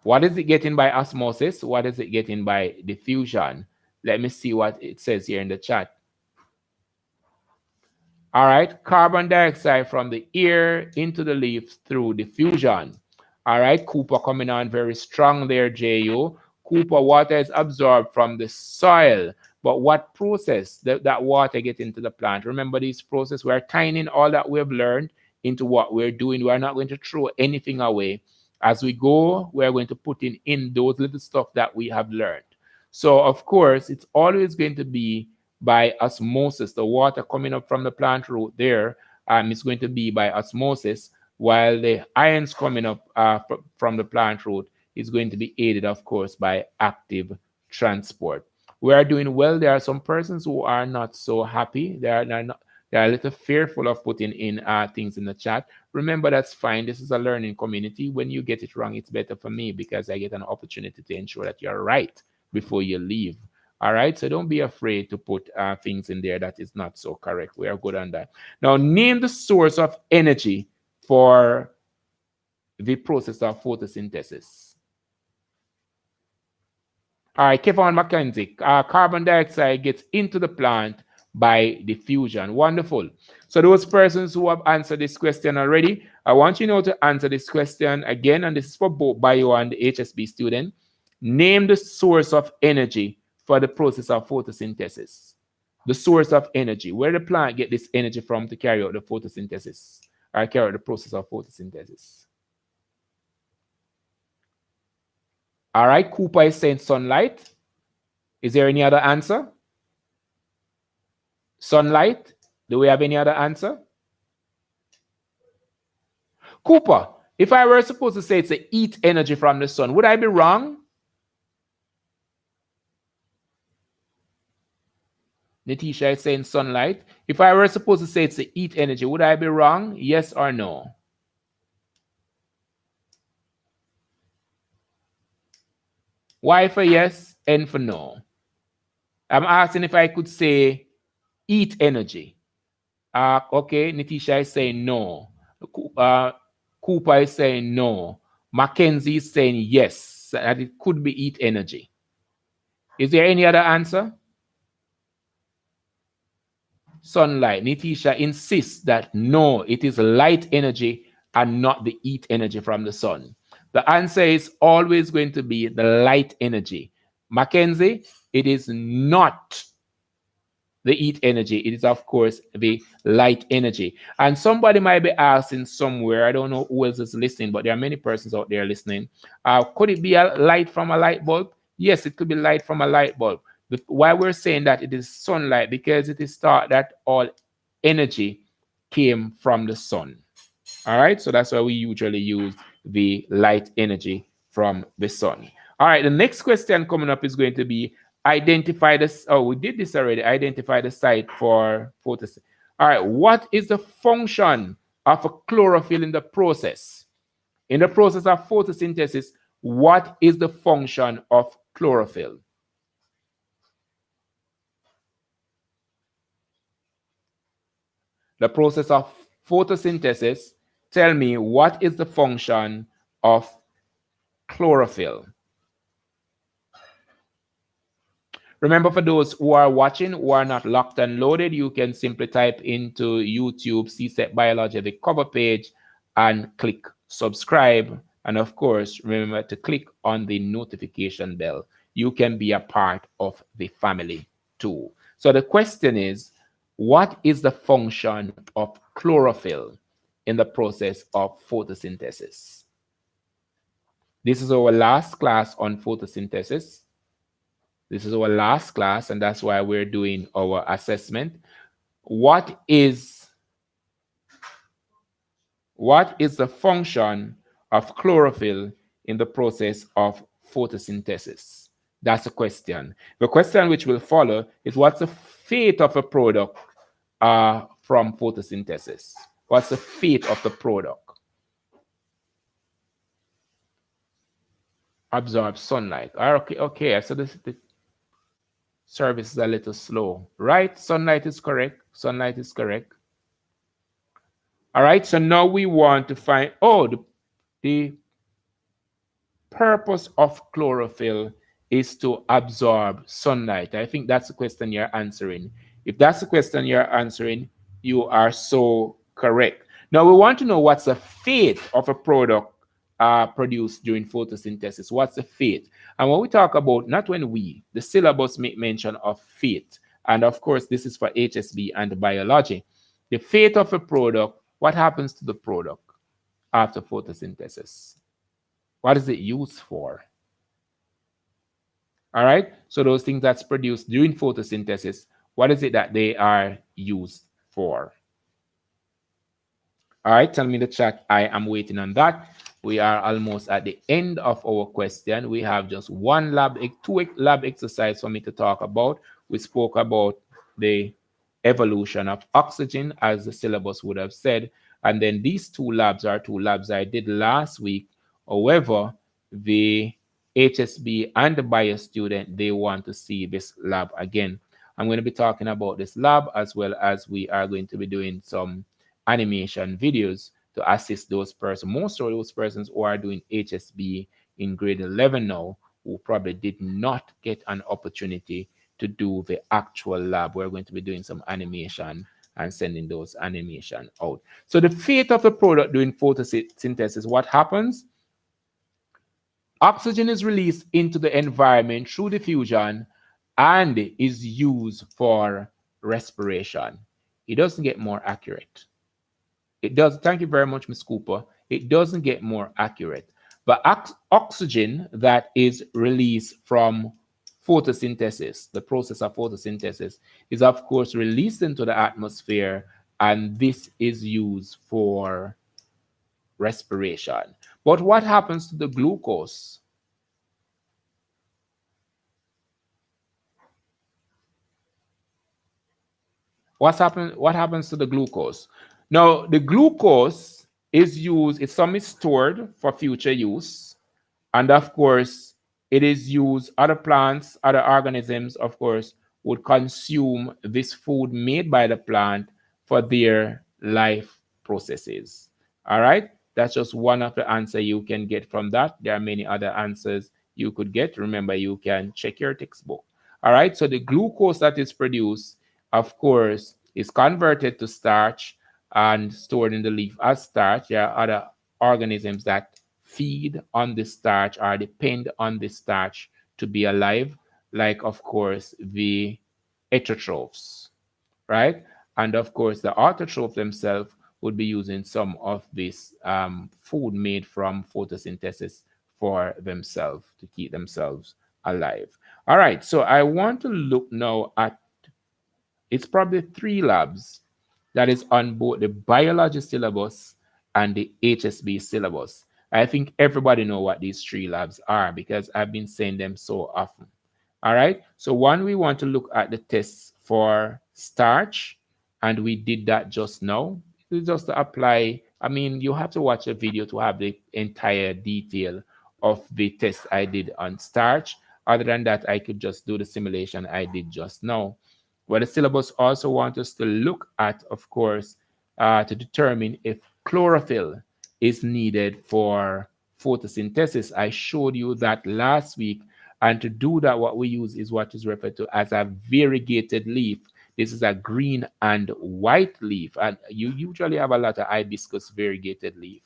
What is it getting by osmosis? What is it getting by diffusion? Let me see what it says here in the chat. All right, carbon dioxide from the air into the leaves through diffusion. All right, Cooper coming on very strong there, JU. Cooper, water is absorbed from the soil, but what process that water get into the plant? Remember this process, we're tying in all that we've learned into what we're doing. We're not going to throw anything away. As we go, we're going to put in those little stuff that we have learned. So, of course, it's always going to be by osmosis. The water coming up from the plant root there is going to be by osmosis. while the ions coming up from the plant root is going to be aided, of course, by active transport. We are doing well. There are some persons who are not so happy. They are a little fearful of putting in things in the chat. Remember, that's fine. This is a learning community. When you get it wrong, it's better for me because I get an opportunity to ensure that you're right before you leave. All right, so don't be afraid to put things in there that is not so correct. We are good on that. Now, name the source of energy for the process of photosynthesis. All right, Kevin Mackenzie, carbon dioxide gets into the plant by diffusion. Wonderful. So those persons who have answered this question already, I want you now to answer this question again, and this is for both bio and the HSB student. Name the source of energy for the process of photosynthesis. The source of energy, where the plant get this energy from to carry out the photosynthesis, or carry out the process of photosynthesis. All right, Cooper is saying sunlight. Is there any other answer? Sunlight. Do we have any other answer? Cooper, if I were supposed to say it's a heat energy from the sun, would I be wrong? Natisha is saying sunlight. If I were supposed to say it's a heat energy, would I be wrong? Yes or no? Y for yes, N for no. I'm asking if I could say heat energy. Okay, Natisha is saying no. Cooper is saying no. Mackenzie is saying yes, that it could be heat energy. Is there any other answer? Sunlight. Natisha insists that no, it is light energy and not the heat energy from the sun. The answer is always going to be the light energy. Mackenzie, it is not the heat energy. It is, of course, the light energy. And somebody might be asking somewhere, I don't know who else is listening, but there are many persons out there listening. Could it be a light from a light bulb? Yes, it could be light from a light bulb. Why we're saying that it is sunlight? Because it is thought that all energy came from the sun. All right, so that's why we usually use the light energy from the sun. All right, the next question coming up is going to be identify this. Oh, we did this already. Identify the site for photosynthesis. All right, what is the function of a chlorophyll in the process? In the process of photosynthesis, what is the function of chlorophyll? The process of photosynthesis, tell me what is the function of chlorophyll? Remember, for those who are watching, who are not locked and loaded, you can simply type into YouTube CSET Biology, the cover page, and click subscribe. And of course, remember to click on the notification bell. You can be a part of the family too. So the question is, what is the function of chlorophyll in the process of photosynthesis? This is our last class on photosynthesis. This is our last class, and that's why we're doing our assessment. What is the function of chlorophyll in the process of photosynthesis? That's the question. The question which will follow is, what's the fate of a product from photosynthesis? What's the fate of the product? Absorb sunlight. Okay. So the service is a little slow, right? Sunlight is correct. Sunlight is correct. All right. So now we want to find, the purpose of chlorophyll is to absorb sunlight. I think that's the question you're answering. If that's the question you're answering, you are so correct. Now we want to know what's the fate of a product produced during photosynthesis. What's the fate? And when we talk about, not when we, the syllabus make mention of fate. And of course, this is for HSB and biology. The fate of a product, what happens to the product after photosynthesis? What is it used for? All right. So those things that's produced during photosynthesis, what is it that they are used for? All right, tell me in the chat. I am waiting on that. We are almost at the end of our question. We have just one two lab exercise for me to talk about. We spoke about the evolution of oxygen, as the syllabus would have said. And then these two labs are two labs I did last week. However, the HSB and the bio student, they want to see this lab again. I'm going to be talking about this lab, as well as we are going to be doing some animation videos to assist those persons, most of those persons who are doing HSB in grade 11 now, who probably did not get an opportunity to do the actual lab. We're going to be doing some animation and sending those animation out. So the fate of the product during photosynthesis, what happens? Oxygen is released into the environment through diffusion and is used for respiration. It doesn't get more accurate. It does. Thank you very much, Ms. Cooper. It doesn't get more accurate. But oxygen that is released from photosynthesis, the process of photosynthesis, is of course released into the atmosphere, and this is used for respiration. But what happens to the glucose? What happens to the glucose? Now, the glucose is used, some is stored for future use. And of course, it is used, other plants, other organisms, of course, would consume this food made by the plant for their life processes. All right? That's just one of the answers you can get from that. There are many other answers you could get. Remember, you can check your textbook. All right? So the glucose that is produced, of course, is converted to starch and stored in the leaf as starch. There are other organisms that feed on the starch or depend on the starch to be alive, like, of course, the heterotrophs, right? And of course, the autotrophs themselves would be using some of this food made from photosynthesis for themselves to keep themselves alive. All right, so I want to look now at, it's probably three labs that is on both the biology syllabus and the HSB syllabus. I think everybody know what these three labs are because I've been saying them so often. All right. So one, we want to look at the tests for starch, and we did that just now. It's just to apply. I mean, you have to watch a video to have the entire detail of the test I did on starch. Other than that, I could just do the simulation I did just now. What the syllabus also wants us to look at, of course, to determine if chlorophyll is needed for photosynthesis. I showed you that last week. And to do that, what we use is what is referred to as a variegated leaf. This is a green and white leaf. And you usually have a lot of hibiscus variegated leaf.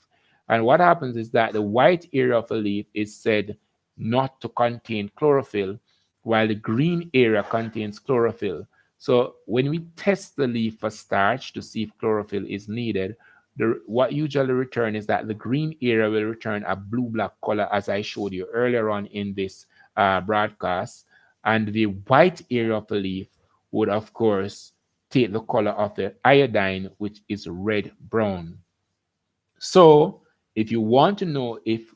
And what happens is that the white area of a leaf is said not to contain chlorophyll, while the green area contains chlorophyll. So when we test the leaf for starch to see if chlorophyll is needed, what usually return is that the green area will return a blue-black color, as I showed you earlier on in this broadcast, and the white area of the leaf would, of course, take the color of the iodine, which is red-brown. So if you want to know if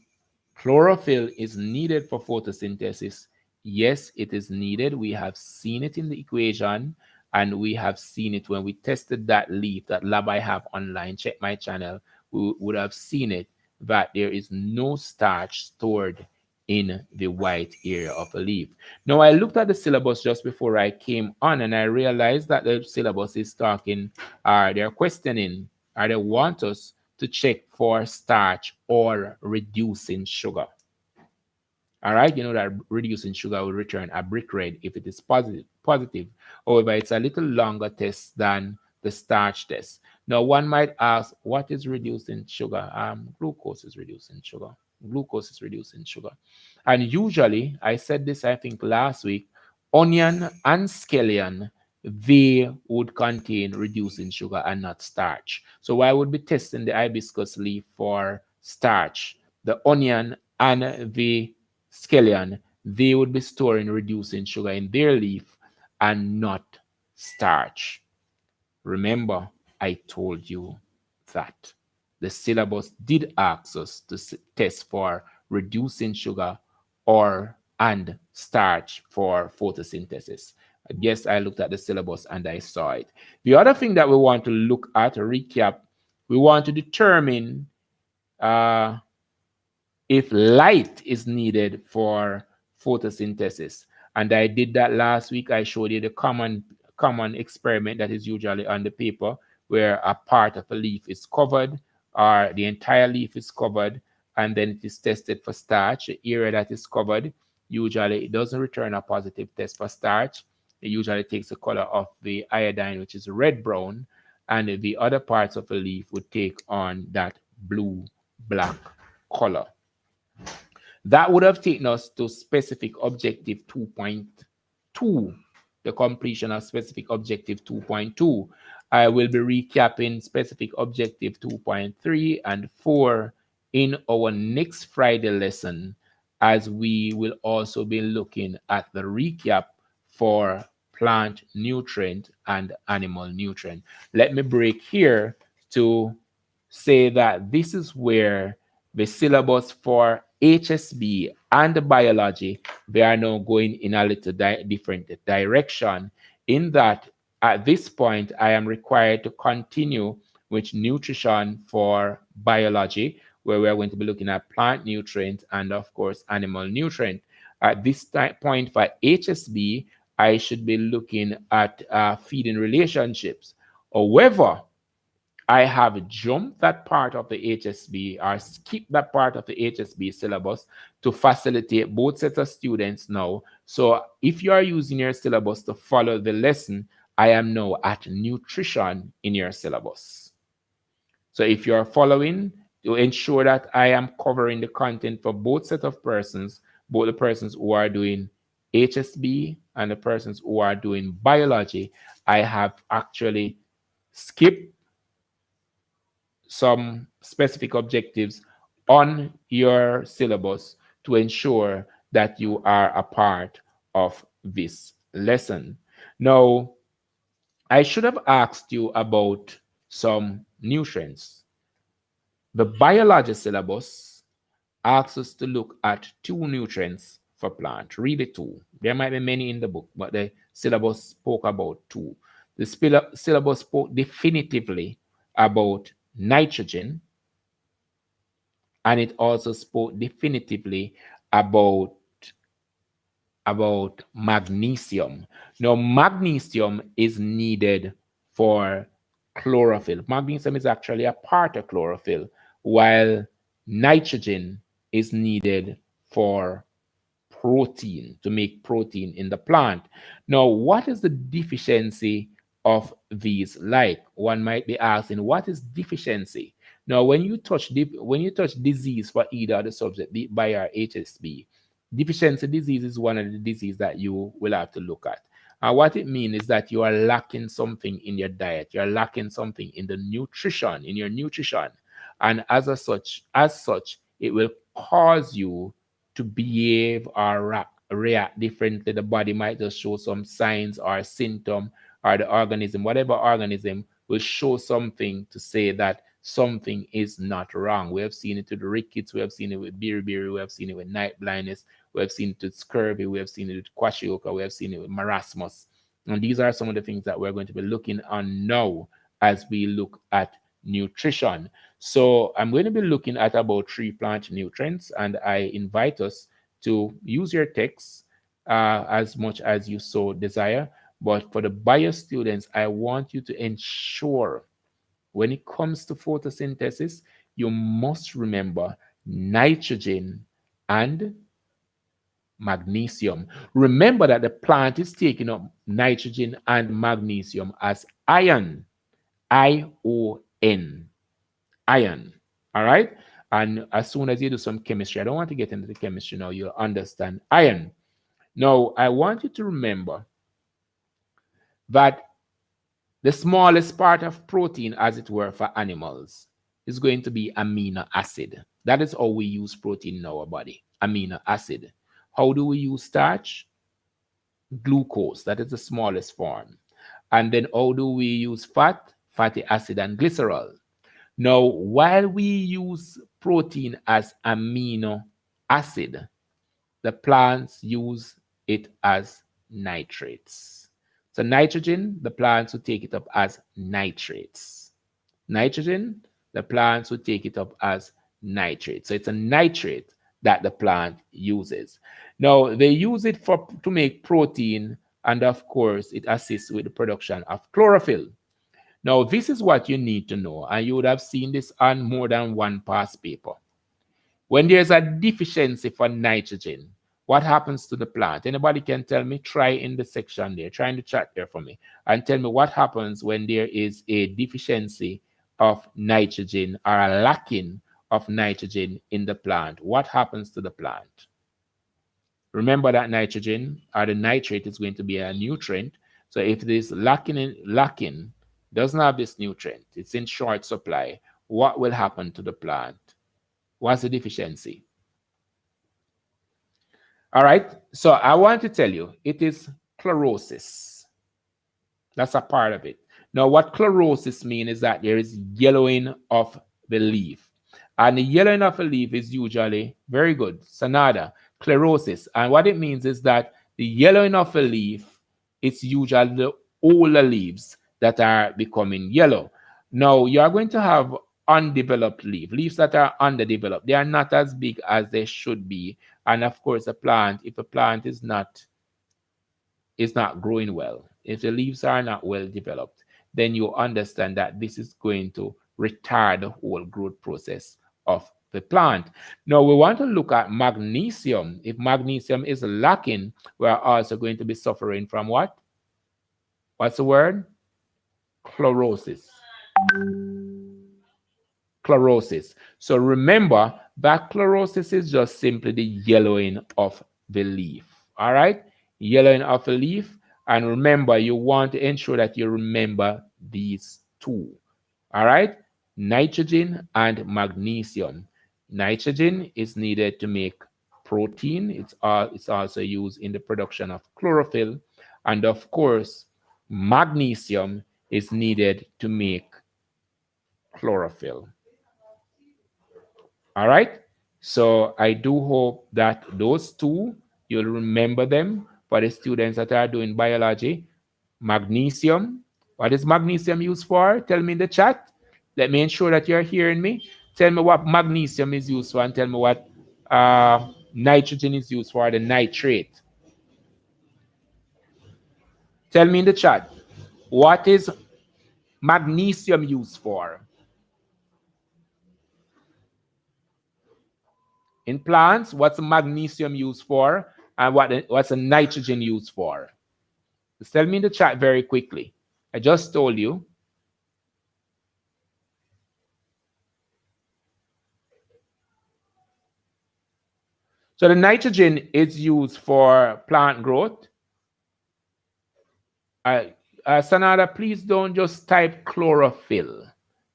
chlorophyll is needed for photosynthesis, yes, it is needed. We have seen it in the equation, and we have seen it when we tested that leaf, that lab I have online. Check my channel. We would have seen it that there is no starch stored in the white area of a leaf. Now, I looked at the syllabus just before I came on, and I realized that the syllabus is talking, they're questioning, they want us to check for starch or reducing sugar. All right, you know that reducing sugar will return a brick red if it is positive. However, it's a little longer test than the starch test. Now, one might ask, what is reducing sugar? Glucose is reducing sugar. Glucose is reducing sugar. And usually, I said this, I think, last week, onion and scallion, they would contain reducing sugar and not starch. So I would be testing the hibiscus leaf for starch. The onion and the scallion, they would be storing reducing sugar in their leaf and not starch. Remember, I told you that. the syllabus did ask us to test for reducing sugar or and starch for photosynthesis. I guess I looked at the syllabus and I saw it. The other thing that we want to look at, recap, we want to determine uh, if light is needed for photosynthesis. And I did that last week. I showed you the common experiment that is usually on the paper, where a part of a leaf is covered or the entire leaf is covered, and then it is tested for starch. The area that is covered, usually it doesn't return a positive test for starch. It usually takes the color of the iodine, which is red brown, and the other parts of the leaf would take on that blue black color. That would have taken us to specific objective 2.2, the completion of specific objective 2.2. I will be recapping specific objective 2.3 and 4 in our next Friday lesson, as we will also be looking at the recap for plant nutrient and animal nutrient. Let me break here to say that this is where the syllabus for HSB and biology, they are now going in a little different direction, in that at this point I am required to continue with nutrition for biology, where we are going to be looking at plant nutrient and of course animal nutrient. At this point for HSB, I should be looking at feeding relationships. However, I have jumped that part of the HSB or skipped that part of the HSB syllabus to facilitate both sets of students now. So if you are using your syllabus to follow the lesson, I am now at nutrition in your syllabus. So if you're following, to ensure that I am covering the content for both set of persons, both the persons who are doing HSB and the persons who are doing biology, I have actually skipped some specific objectives on your syllabus to ensure that you are a part of this lesson. Now, I should have asked you about some nutrients. The biology syllabus asks us to look at 2 nutrients for plant. Read the 2. There might be many in the book, but the syllabus spoke about 2. The syllabus spoke definitively about nitrogen, and it also spoke definitively about magnesium. Now, magnesium is needed for chlorophyll. Magnesium is actually a part of chlorophyll, while nitrogen is needed for protein, to make protein in the plant. Now, what is the deficiency of these like? One might be asking, what is deficiency? Now, when you touch disease for either of the subject, the by our HSB, deficiency disease is one of the diseases that you will have to look at. And what it means is that you are lacking something in your diet. You're lacking something in the nutrition, in your nutrition. And as such, it will cause you to behave or react differently. The body might just show some signs or symptom, or the organism, whatever organism, will show something to say that something is not wrong. We have seen it with the rickets, we have seen it with beriberi, we have seen it with night blindness, we have seen it with scurvy, we have seen it with kwashiorkor, we have seen it with marasmus. And these are some of the things that we're going to be looking on now as we look at nutrition. So I'm going to be looking at about 3 plant nutrients, and I invite us to use your text as much as you so desire. But for the bio students, I want you to ensure when it comes to photosynthesis, you must remember nitrogen and magnesium. Remember that the plant is taking up nitrogen and magnesium as ion, I-O-N, ion. All right? And as soon as you do some chemistry, I don't want to get into the chemistry now, you'll understand ion. Now, I want you to remember that the smallest part of protein, as it were, for animals is going to be amino acid. That is how we use protein in our body, amino acid. How do we use starch? Glucose, that is the smallest form. And then how do we use fat? Fatty acid and glycerol. Now, while we use protein as amino acid, the plants use it as nitrates. So nitrogen, the plants will take it up as nitrates. Nitrogen, the plants will take it up as nitrate. So it's a nitrate that the plant uses. Now they use it for to make protein, and of course it assists with the production of chlorophyll. Now this is what you need to know, and you would have seen this on more than one past paper. When there's a deficiency for nitrogen, what happens to the plant? Anybody can tell me? Try in the section there, try in the chat there for me, and tell me what happens when there is a deficiency of nitrogen or a lacking of nitrogen in the plant. What happens to the plant? Remember that nitrogen or the nitrate is going to be a nutrient. So if it is lacking, doesn't have this nutrient, it's in short supply, what will happen to the plant? What's the deficiency? All right, so I want to tell you, it is chlorosis. That's a part of it. Now, what chlorosis means is that there is yellowing of the leaf. And the yellowing of a leaf is usually very good, Sanada, chlorosis. And what it means is that the yellowing of a leaf is usually the older leaves that are becoming yellow. Now, you are going to have undeveloped leaves that are underdeveloped. They are not as big as they should be. And of course, a plant, if a plant is not growing well, if the leaves are not well developed, then you understand that this is going to retard the whole growth process of the plant. Now we want to look at magnesium. If magnesium is lacking, we are also going to be suffering from what? What's the word? Chlorosis. Chlorosis. So remember that chlorosis is just simply the yellowing of the leaf. All right? Yellowing of a leaf. And remember, you want to ensure that you remember these two. All right? Nitrogen and magnesium. Nitrogen is needed to make protein. It's also used in the production of chlorophyll. And of course, magnesium is needed to make chlorophyll. All right. So I do hope that those two, you'll remember them for the students that are doing biology. Magnesium. What is magnesium used for? Tell me in the chat. Let me ensure that you're hearing me. Tell me what magnesium is used for and tell me what nitrogen is used for, the nitrate. Tell me in the chat. What is magnesium used for? In plants, what's magnesium used for? And what's the nitrogen used for? Just tell me in the chat very quickly. I just told you. So the nitrogen is used for plant growth. Sanada, please don't just type chlorophyll.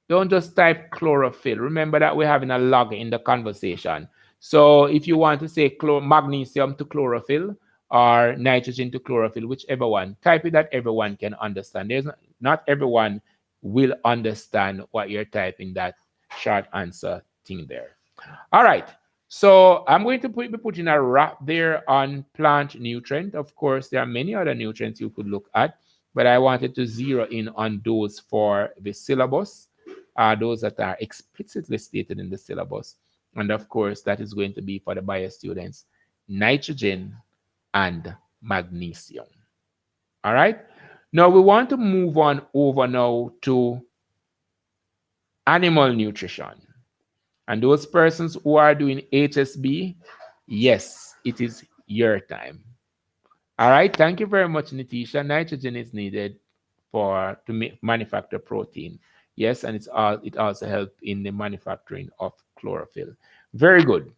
Don't just type chlorophyll. Remember that we're having a log in the conversation. So if you want to say magnesium to chlorophyll or nitrogen to chlorophyll, whichever one, type it that everyone can understand. Not everyone will understand what you're typing, that short answer thing there. All right. So I'm going to be putting a wrap there on plant nutrient. Of course, there are many other nutrients you could look at, but I wanted to zero in on those for the syllabus, those that are explicitly stated in the syllabus. And of course, that is going to be for the bio students, nitrogen and magnesium. All right. Now we want to move on over now to animal nutrition. And those persons who are doing HSB, yes, it is your time. All right, thank you very much, Nitisha. Nitrogen is needed to manufacture protein. Yes, and it also helps in the manufacturing of chlorophyll. Very good.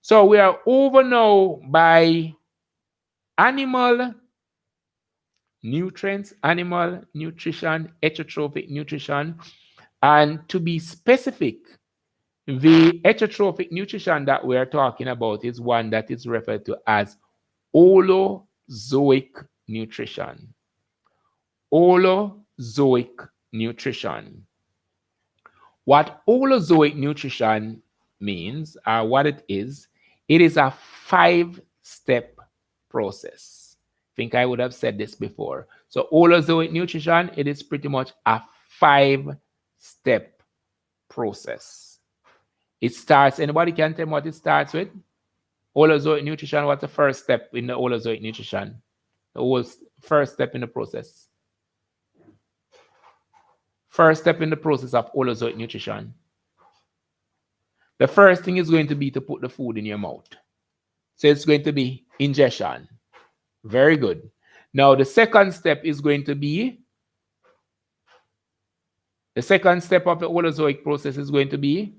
So we are over now by animal nutrients, animal nutrition, heterotrophic nutrition, and to be specific, the heterotrophic nutrition that we're talking about is one that is referred to as holozoic nutrition. Holozoic nutrition. What holozoic nutrition means, or what it is a 5-step process. I think I would have said this before. So holozoic nutrition, it is pretty much a 5-step process. It starts, anybody can tell me what it starts with? Holozoic nutrition, what's the first step in the holozoic nutrition? The whole first step in the process. First step in the process of holozoic nutrition. The first thing is going to be to put the food in your mouth. So it's going to be ingestion. Very good. Now the second step is going to be, the second step of the holozoic process is going to be,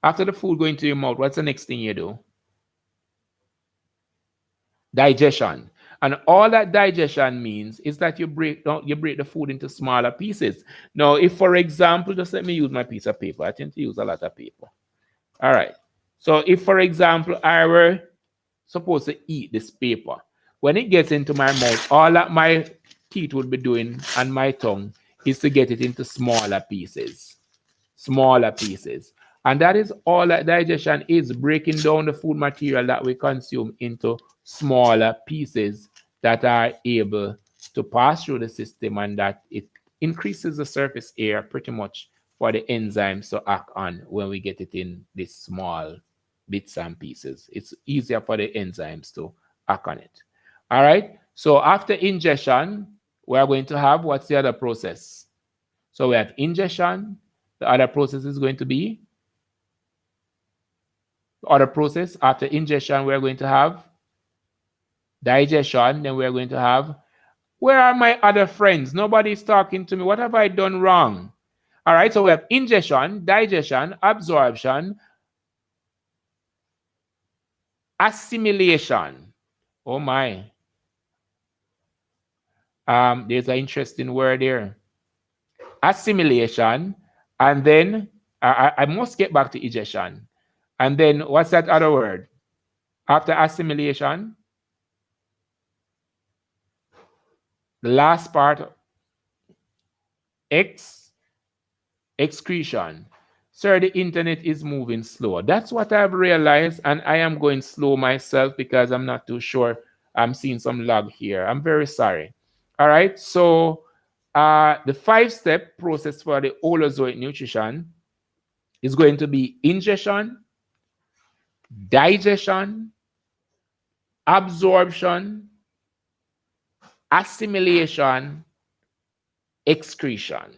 after the food going to your mouth, what's the next thing you do? Digestion. And all that digestion means is that you break the food into smaller pieces. Now, if for example, just let me use my piece of paper. I tend to use a lot of paper. All right. So if for example, I were supposed to eat this paper, when it gets into my mouth, all that my teeth would be doing and my tongue is to get it into smaller pieces. Smaller pieces. And that is all that digestion is, breaking down the food material that we consume into smaller pieces that are able to pass through the system, and that it increases the surface area pretty much for the enzymes to act on when we get it in these small bits and pieces. It's easier for the enzymes to act on it. All right. So after ingestion, we are going to have, what's the other process? So we have ingestion. The other process is going to be, the other process after ingestion, we are going to have digestion. Then we are going to have, where are my other friends? Nobody's talking to me. What have I done wrong? All right. So we have ingestion, digestion, absorption, assimilation. Oh my. There's an interesting word here. Assimilation, and then I must get back to ingestion. And then what's that other word? After assimilation, the last part, excretion. Sir, the internet is moving slow. That's what I've realized, and I am going slow myself because I'm not too sure. I'm seeing some lag here. I'm very sorry. All right, so the 5-step process for the holozoic nutrition is going to be ingestion, digestion, absorption, assimilation, excretion.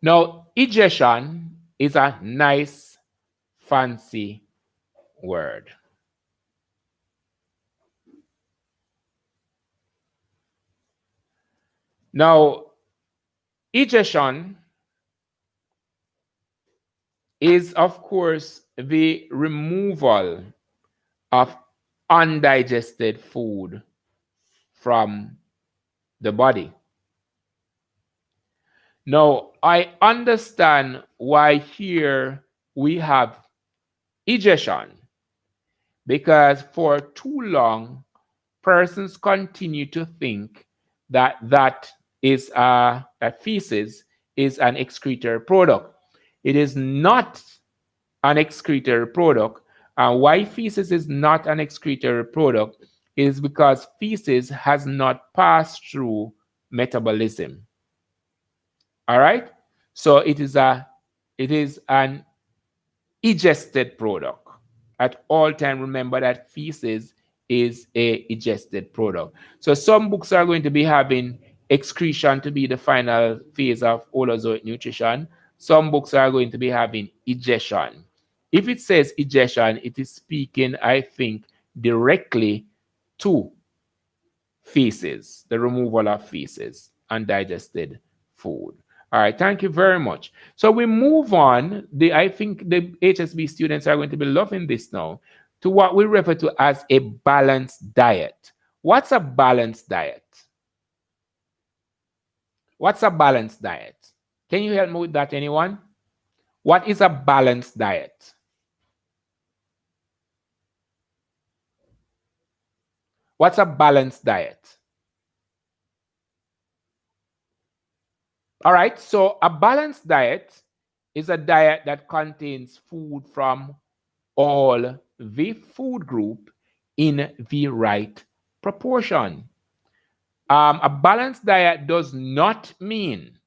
Now, ingestion is a nice, fancy word. Now, ingestion is, of course, the removal of undigested food from the body. Now, I understand why here we have ingestion, because for too long, persons continue to think that that feces is an excretory product. It is not an excretory product. And why feces is not an excretory product is because feces has not passed through metabolism. All right? So it is an ingested product. At all time, remember that feces is a ingested product. So some books are going to be having excretion to be the final phase of holozoic nutrition. Some books are going to be having ingestion. If it says ingestion, it is speaking, I think, directly to feces, the removal of feces, undigested food. All right, thank you very much. So we move on. I think the HSB students are going to be loving this now, to what we refer to as a balanced diet. What's a balanced diet? What's a balanced diet? Can you help me with that, anyone? What is a balanced diet? What's a balanced diet? All right, so a balanced diet is a diet that contains food from all the food group in the right proportion. A balanced diet does not mean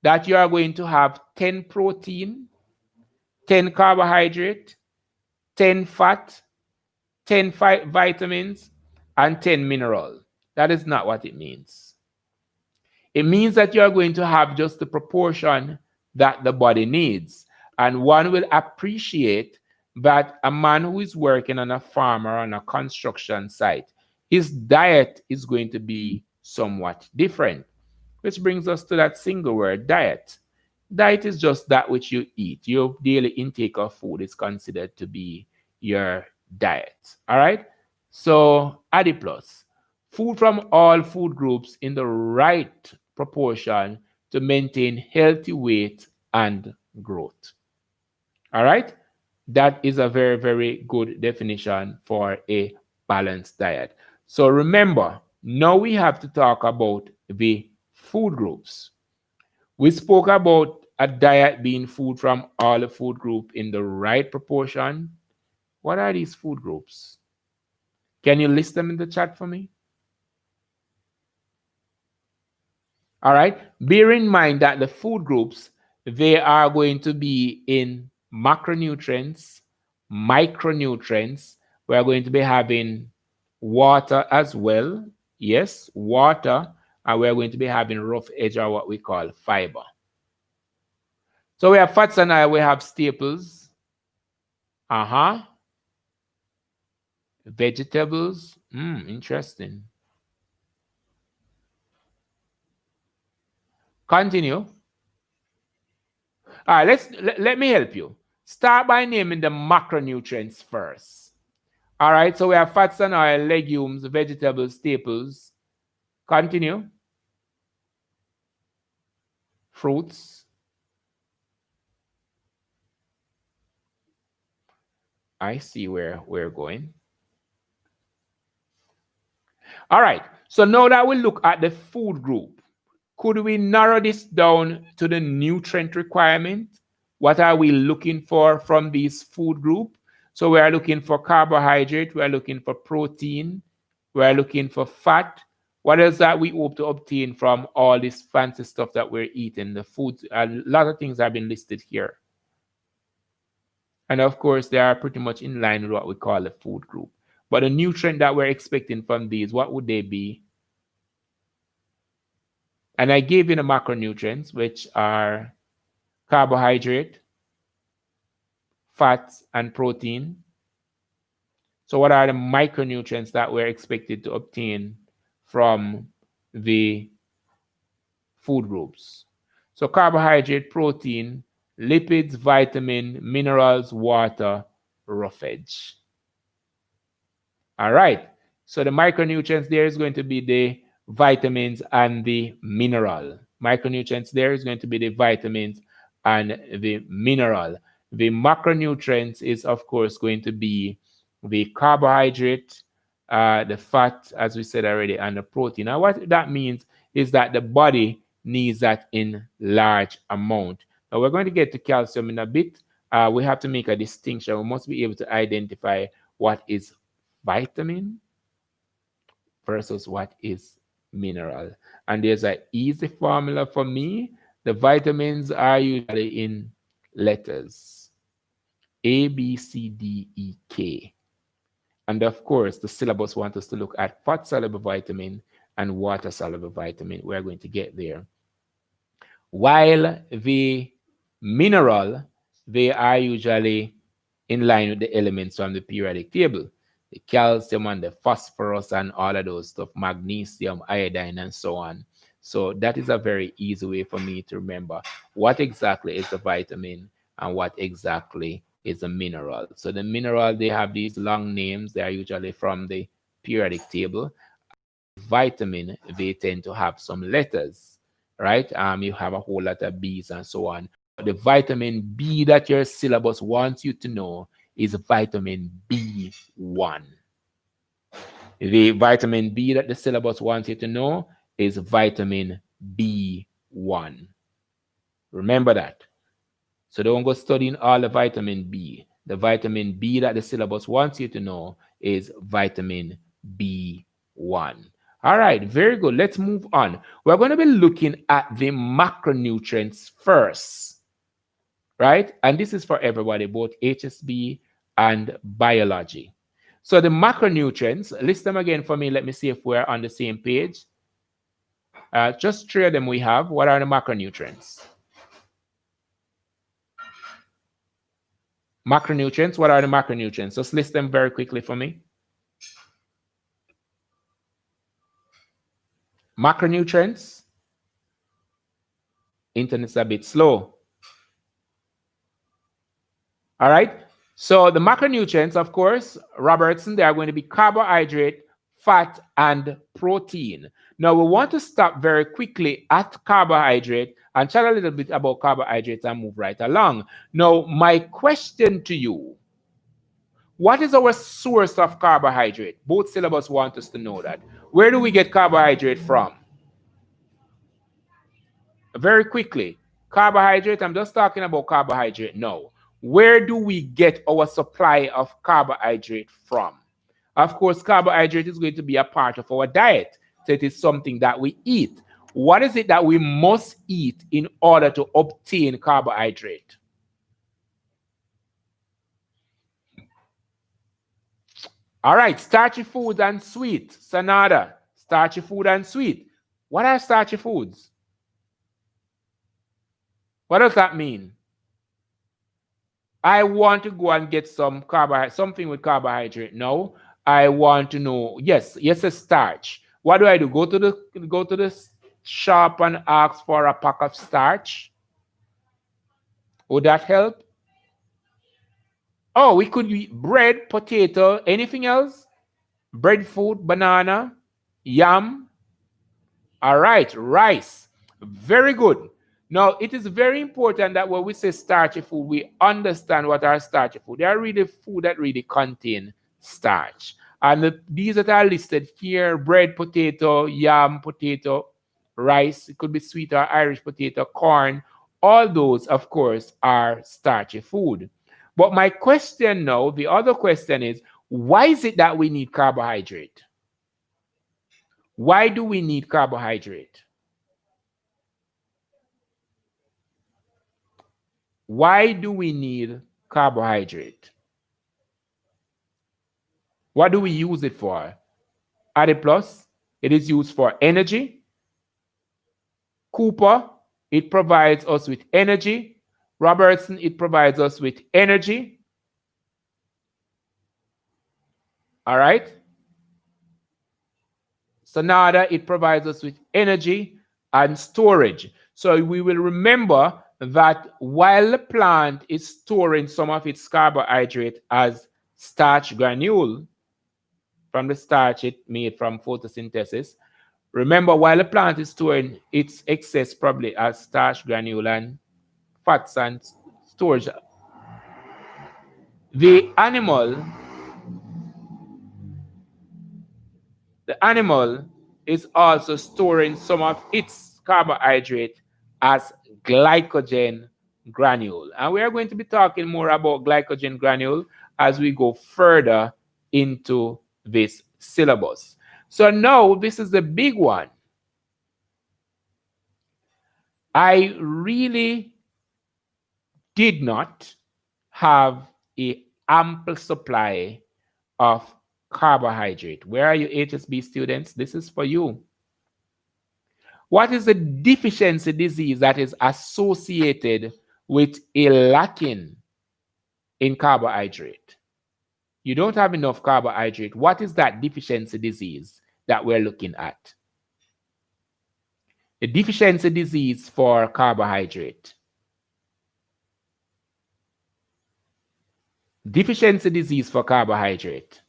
that you are going to have 10 protein, 10 carbohydrate, 10 fat, 10 vitamins, and 10 mineral. That is not what it means. It means that you are going to have just the proportion that the body needs. And one will appreciate that a man who is working on a farm or on a construction site, his diet is going to be somewhat different. Which brings us to that single word, diet. Diet is just that which you eat. Your daily intake of food is considered to be your diet. All right? So, Adiplus, food from all food groups in the right proportion to maintain healthy weight and growth. All right? That is a very, very good definition for a balanced diet. So remember, now we have to talk about the food groups. We spoke about a diet being food from all the food group in the right proportion. What are these food groups? Can you list them in the chat for me? All right. Bear in mind that the food groups, they are going to be in macronutrients, micronutrients. We are going to be having water as well. Yes, water. And we're going to be having rough edge or what we call fiber. So we have fats and oil, we have staples. Vegetables. Interesting. Continue. All right, let me help you. Start by naming the macronutrients first. All right, so we have fats and oil, legumes, vegetables, staples. Continue. Fruits. I see where we're going. All right, so now that we look at the food group, could we narrow this down to the nutrient requirement? What are we looking for from this food group? So we are looking for carbohydrate, we are looking for protein, we are looking for fat. What is that we hope to obtain from all this fancy stuff that we're eating? The foods, a lot of things have been listed here. And of course, they are pretty much in line with what we call a food group. But the nutrient that we're expecting from these, what would they be? And I gave you the macronutrients, which are carbohydrate, fats, and protein. So what are the micronutrients that we're expected to obtain from the food groups? So carbohydrate, protein, lipids, vitamin, minerals, water, roughage. All right. So the micronutrients there is going to be the vitamins and the mineral. Micronutrients there is going to be the vitamins and the mineral. The macronutrients is, of course, going to be the carbohydrate, the fat, as we said already, and the protein. Now, what that means is that the body needs that in large amount. Now, we're going to get to calcium in a bit. We have to make a distinction. We must be able to identify what is vitamin versus what is mineral. And there's an easy formula for me. The vitamins are usually in letters A, B, C, D, E, K. And of course, the syllabus wants us to look at fat-soluble vitamin and water-soluble vitamin. We're going to get there. While the mineral, they are usually in line with the elements from the periodic table. The calcium and the phosphorus and all of those stuff, magnesium, iodine, and so on. So that is a very easy way for me to remember what exactly is the vitamin and what exactly is a mineral. So the mineral, they have these long names. They are usually from the periodic table. Vitamin, they tend to have some letters, right? You have a whole lot of B's and so on. But the vitamin B that your syllabus wants you to know is vitamin B1. The vitamin B that the syllabus wants you to know is vitamin B1. Remember that. So don't go studying all the vitamin B. The vitamin B that the syllabus wants you to know is vitamin B1. All right, very good. Let's move on. We're going to be looking at the macronutrients first, right? And this is for everybody, both HSB and biology. So the macronutrients, list them again for me. Let me see if we're on the same page. Just three of them we have. What are the macronutrients? Macronutrients, what are the macronutrients? Just list them very quickly for me. Macronutrients. Internet's a bit slow. All right. So the macronutrients, of course, Robertson, they are going to be carbohydrate, fat, and protein. Now we want to stop very quickly at carbohydrate and chat a little bit about carbohydrates and move right along. Now, my question to you, what is our source of carbohydrate? Both syllabus want us to know that. Where do we get carbohydrate from? Very quickly, carbohydrate, I'm just talking about carbohydrate now. Where do we get our supply of carbohydrate from? Of course, carbohydrate is going to be a part of our diet. So it is something that we eat. What is it that we must eat in order to obtain carbohydrate? All right, starchy foods and sweet. Sanada, starchy food and sweet. What are starchy foods? What does that mean? I want to go and get some carbohydrate, something with carbohydrate. No, I want to know. Yes, a starch. What do? Go to the shop and ask for a pack of starch. Would that help? Oh, we could eat bread, potato, anything else? Breadfruit, banana, yam. All right, rice. Very good. Now, it is very important that when we say starchy food, we understand what are starchy food. They are really food that really contain starch. And these that are listed here, bread, potato, yam, potato, rice, it could be sweet or Irish potato, corn, all those, of course, are starchy food. But my question now, the other question is, why is it that we need carbohydrate? Why do we need carbohydrate? Why do we need carbohydrate? What do we use it for? Adiplus, it is used for energy. Cooper, it provides us with energy. Robertson, it provides us with energy. All right. Sonada, it provides us with energy and storage. So we will remember that while the plant is storing some of its carbohydrate as starch granule from the starch it made from photosynthesis, remember while the plant is storing its excess probably as starch granule and fats and storage, the animal is also storing some of its carbohydrate as glycogen granule. And we are going to be talking more about glycogen granule as we go further into this syllabus. So now this is the big one. I really did not have a ample supply of carbohydrate. Where are you HSB students? This is for you. What is the deficiency disease that is associated with a lacking in carbohydrate? You don't have enough carbohydrate. What is that deficiency disease that we're looking at? The deficiency disease for carbohydrate. Deficiency disease for carbohydrate.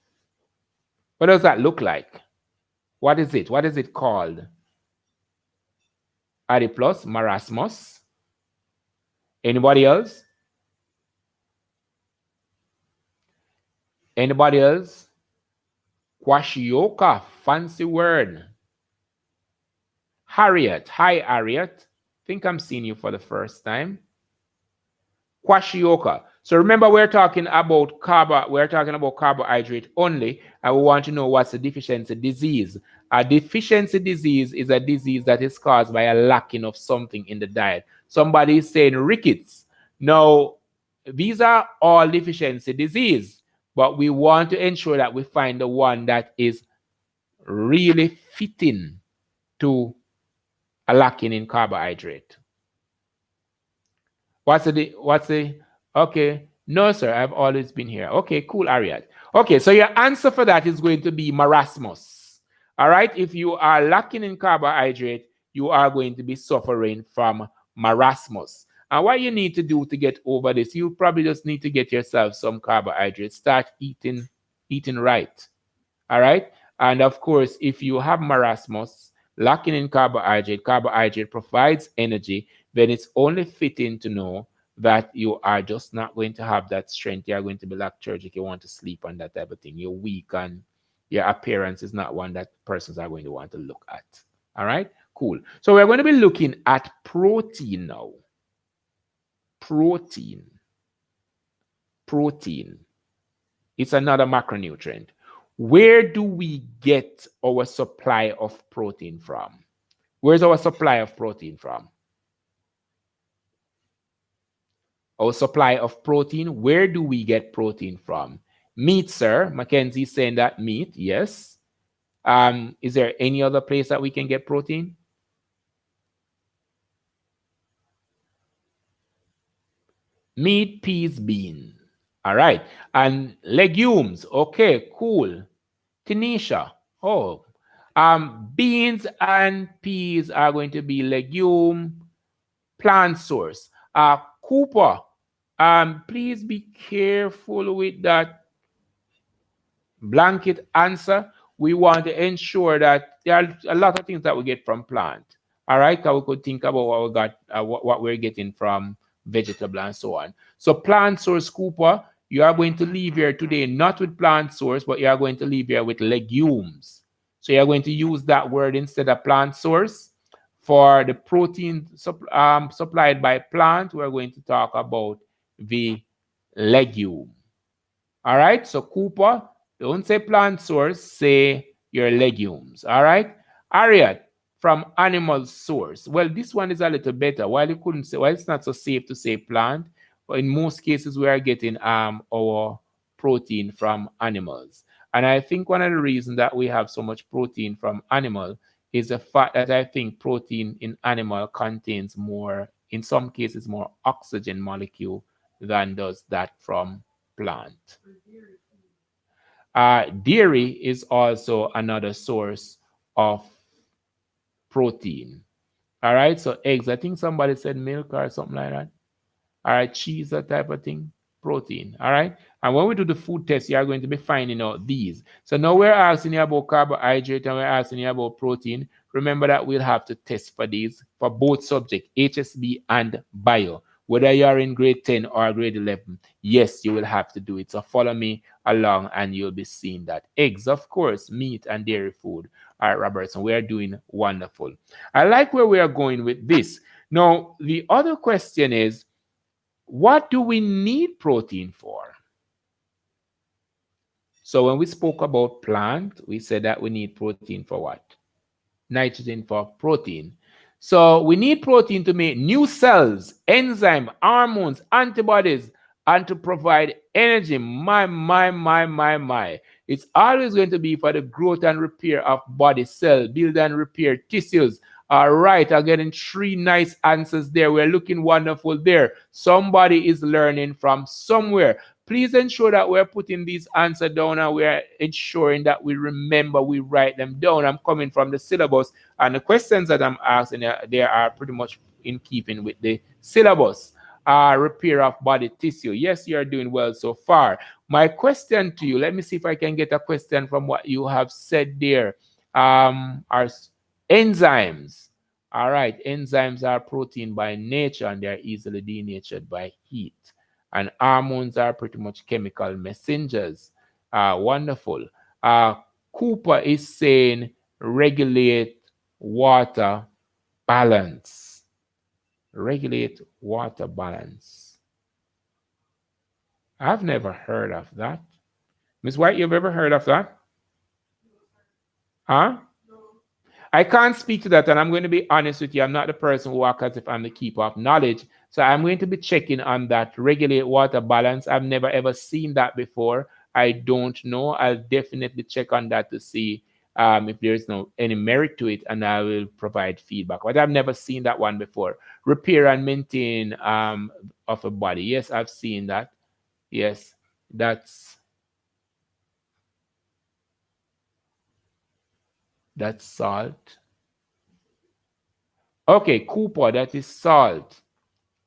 What does that look like? What is it? What is it called? Adiplus, marasmus. Anybody else? Anybody else? Kwashioka, fancy word. Harriet, hi Harriet. think I'm seeing you for the first time. Kwashioka. So remember, we're talking about carbohydrate only, and we want to know what's a deficiency disease. A deficiency disease is a disease that is caused by a lacking of something in the diet. Somebody is saying rickets. Now, these are all deficiency disease, but we want to ensure that we find the one that is really fitting to a lacking in carbohydrate. What's the okay? No, sir, I've always been here. Okay, cool, Ariad. Okay, so your answer for that is going to be marasmus. All right, if you are lacking in carbohydrate, you are going to be suffering from marasmus. And what you need to do to get over this, you probably just need to get yourself some carbohydrates. Start eating right. All right. And of course, if you have marasmus, lacking in carbohydrate provides energy, then it's only fitting to know that you are just not going to have that strength. You are going to be lethargic. You want to sleep and that type of thing. You're weak and your appearance is not one that persons are going to want to look at. All right. Cool. So we're going to be looking at protein now. Protein. Protein. It's another macronutrient. Where do we get our supply of protein from? Where's our supply of protein from? Our supply of protein, where do we get protein from? Meat, sir. Mackenzie saying that meat, yes. Is there any other place that we can get protein? Meat, peas, beans. All right. And legumes. Okay, cool. Tanisha. Oh, beans and peas are going to be legume, plant source. Cooper, please be careful with that blanket answer. We want to ensure that there are a lot of things that we get from plant. All right, because we could think about what we got, what we're getting from vegetable and so on. So plant source, Cooper, you are going to leave here today not with plant source, but you are going to leave here with legumes. So you're going to use that word instead of plant source. For the protein supplied by plant, we're going to talk about the legume. All right, so Cooper, don't say plant source, say your legumes. All right, Ariat, from animal source. Well, this one is a little better. While you couldn't say, well, it's not so safe to say plant, but in most cases we are getting our protein from animals. And I think one of the reasons that we have so much protein from animal is the fact that I think protein in animal contains more, in some cases, more oxygen molecule than does that from plant. Dairy is also another source of protein. All right, so eggs. I think somebody said milk or something like that. All right, cheese, that type of thing, protein. All right, and when we do the food test, you are going to be finding out these. So now we're asking you about carbohydrate and we're asking you about protein. Remember that we'll have to test for these for both subject, HSB and bio. Whether you are in grade 10 or grade 11, yes, you will have to do it. So follow me along and you'll be seeing that. Eggs, of course, meat and dairy food. All right, Robertson, we are doing wonderful. I like where we are going with this. Now, the other question is, what do we need protein for? So when we spoke about plant, we said that we need protein for what? Nitrogen for protein. So we need protein to make new cells, enzyme, hormones, antibodies, and to provide energy. My. It's always going to be for the growth and repair of body cell, build and repair tissues. All right, I'm getting 3 nice answers there. We're looking wonderful there. Somebody is learning from somewhere. Please ensure that we're putting these answers down and we're ensuring that we remember, we write them down. I'm coming from the syllabus, and the questions that I'm asking, they are pretty much in keeping with the syllabus. Repair of body tissue. Yes, you're doing well so far. My question to you, let me see if I can get a question from what you have said there. Are enzymes. All right, enzymes are protein by nature and they're easily denatured by heat. And hormones are pretty much chemical messengers. Wonderful. Cooper is saying regulate water balance. Regulate water balance. I've never heard of that. Miss White, you've ever heard of that? Huh? I can't speak to that, and I'm going to be honest with you. I'm not the person who acts as if I'm the keeper of knowledge. So I'm going to be checking on that. Regulate water balance. I've never ever seen that before. I don't know. I'll definitely check on that to see if there's no any merit to it, and I will provide feedback. But I've never seen that one before. Repair and maintain of a body. Yes, I've seen that. Yes, that's salt. Okay, Cooper, that is salt.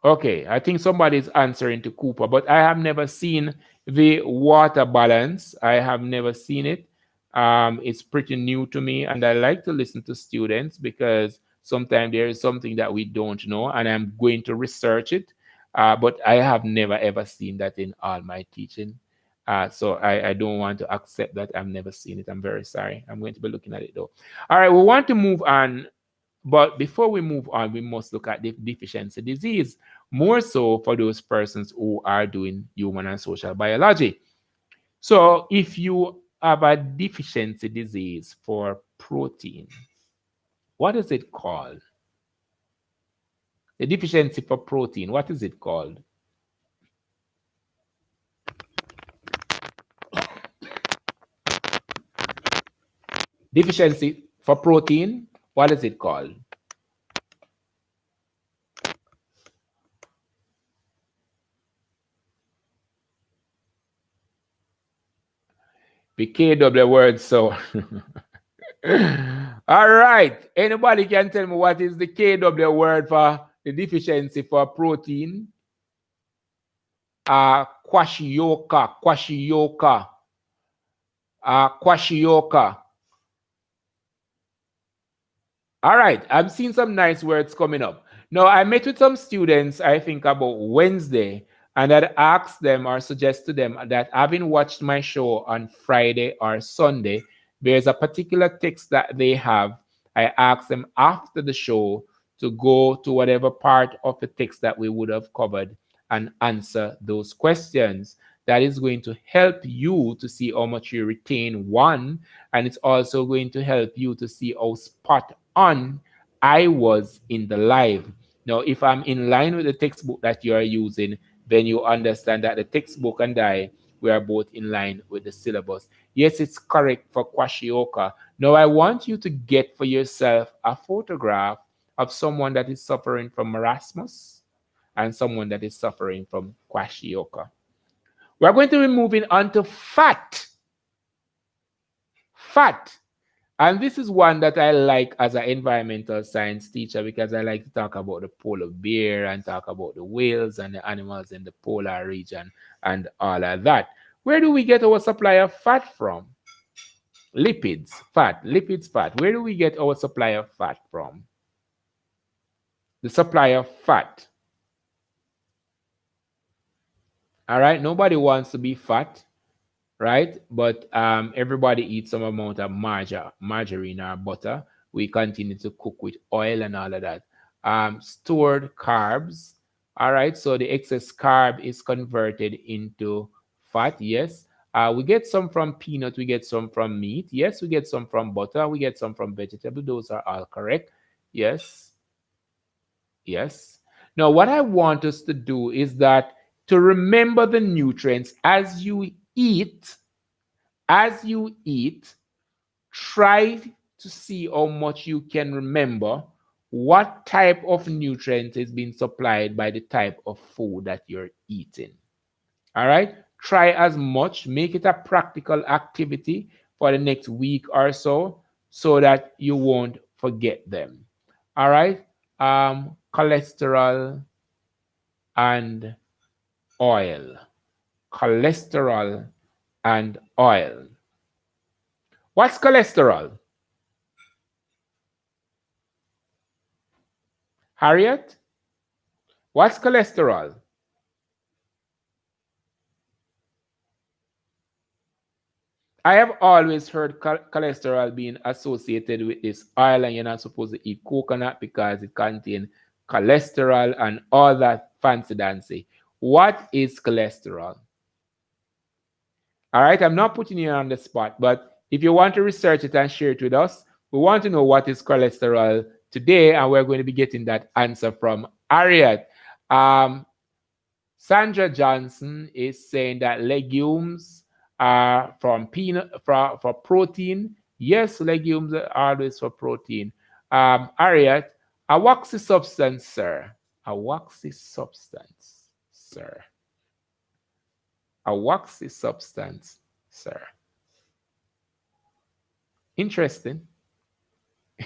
Okay, I think somebody's answering to Cooper, but I have never seen the water balance. I have never seen it. It's pretty new to me, and I like to listen to students because sometimes there is something that we don't know, and I'm going to research it. But I have never ever seen that in all my teaching. So I don't want to accept that I've never seen it. I'm very sorry. I'm going to be looking at it though. All right, we want to move on, but before we move on, we must look at the deficiency disease, more so for those persons who are doing human and social biology. So, if you have a deficiency disease for protein, what is it called? The deficiency for protein, what is it called? Deficiency for protein, what is it called? The KW word, so. All right. Anybody can tell me what is the KW word for the deficiency for protein? Kwashioka. All right, I'm seeing some nice words coming up. Now, I met with some students, I think about Wednesday, and I'd asked them or suggest to them that having watched my show on Friday or Sunday, there's a particular text that they have. I asked them after the show to go to whatever part of the text that we would have covered and answer those questions. That is going to help you to see how much you retain, one, and it's also going to help you to see how spot on I was in the live. Now, if I'm in line with the textbook that you are using, then you understand that the textbook and I, we are both in line with the syllabus. Yes, it's correct for Kwashioka. Now, I want you to get for yourself a photograph of someone that is suffering from marasmus and someone that is suffering from Kwashioka. We're going to be moving on to fat. Fat. And this is one that I like as an environmental science teacher because I like to talk about the polar bear and talk about the whales and the animals in the polar region and all of that. Where do we get our supply of fat from? Lipids, fat, lipids, fat. Where do we get our supply of fat from? The supply of fat. All right, nobody wants to be fat, right? But everybody eats some amount of margarine or butter. We continue to cook with oil and all of that. Stored carbs. All right, so the excess carb is converted into fat. Yes. We get some from peanut. We get some from meat. Yes, we get some from butter. We get some from vegetable. Those are all correct. Yes. Yes. Now, what I want us to do is that to remember the nutrients as you eat, try to see how much you can remember what type of nutrient is being supplied by the type of food that you're eating. All right? Try as much, make it a practical activity for the next week or so that you won't forget them. All right? Cholesterol and oil. Cholesterol and oil. What's cholesterol? Harriet, what's cholesterol? I have always heard cholesterol being associated with this oil, and you're not supposed to eat coconut because it contains cholesterol, and all that fancy dancy. What is cholesterol? All right, I'm not putting you on the spot, but if you want to research it and share it with us, we want to know what is cholesterol today, and we're going to be getting that answer from Harriet. Um, Sandra Johnson is saying that legumes are from peanut for protein. Yes, legumes are always for protein. Harriet, a waxy substance, sir. A waxy substance, sir. A waxy substance, sir. Interesting.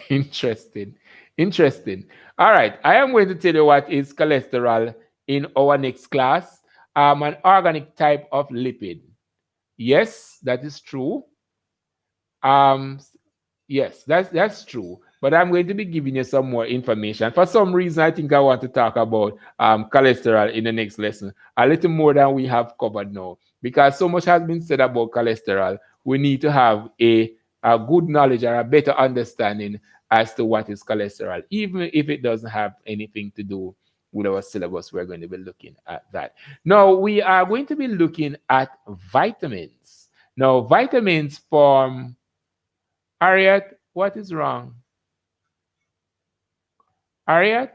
Interesting. Interesting. All right. I am going to tell you what is cholesterol in our next class. An organic type of lipid. Yes, that is true. Um, yes, that's true. But I'm going to be giving you some more information. For some reason, I think I want to talk about cholesterol in the next lesson, a little more than we have covered now. Because so much has been said about cholesterol, we need to have a good knowledge or a better understanding as to what is cholesterol, even if it doesn't have anything to do with our syllabus. We're going to be looking at that. Now, we are going to be looking at vitamins. Now, vitamins form. Harriet, what is wrong? Harriet?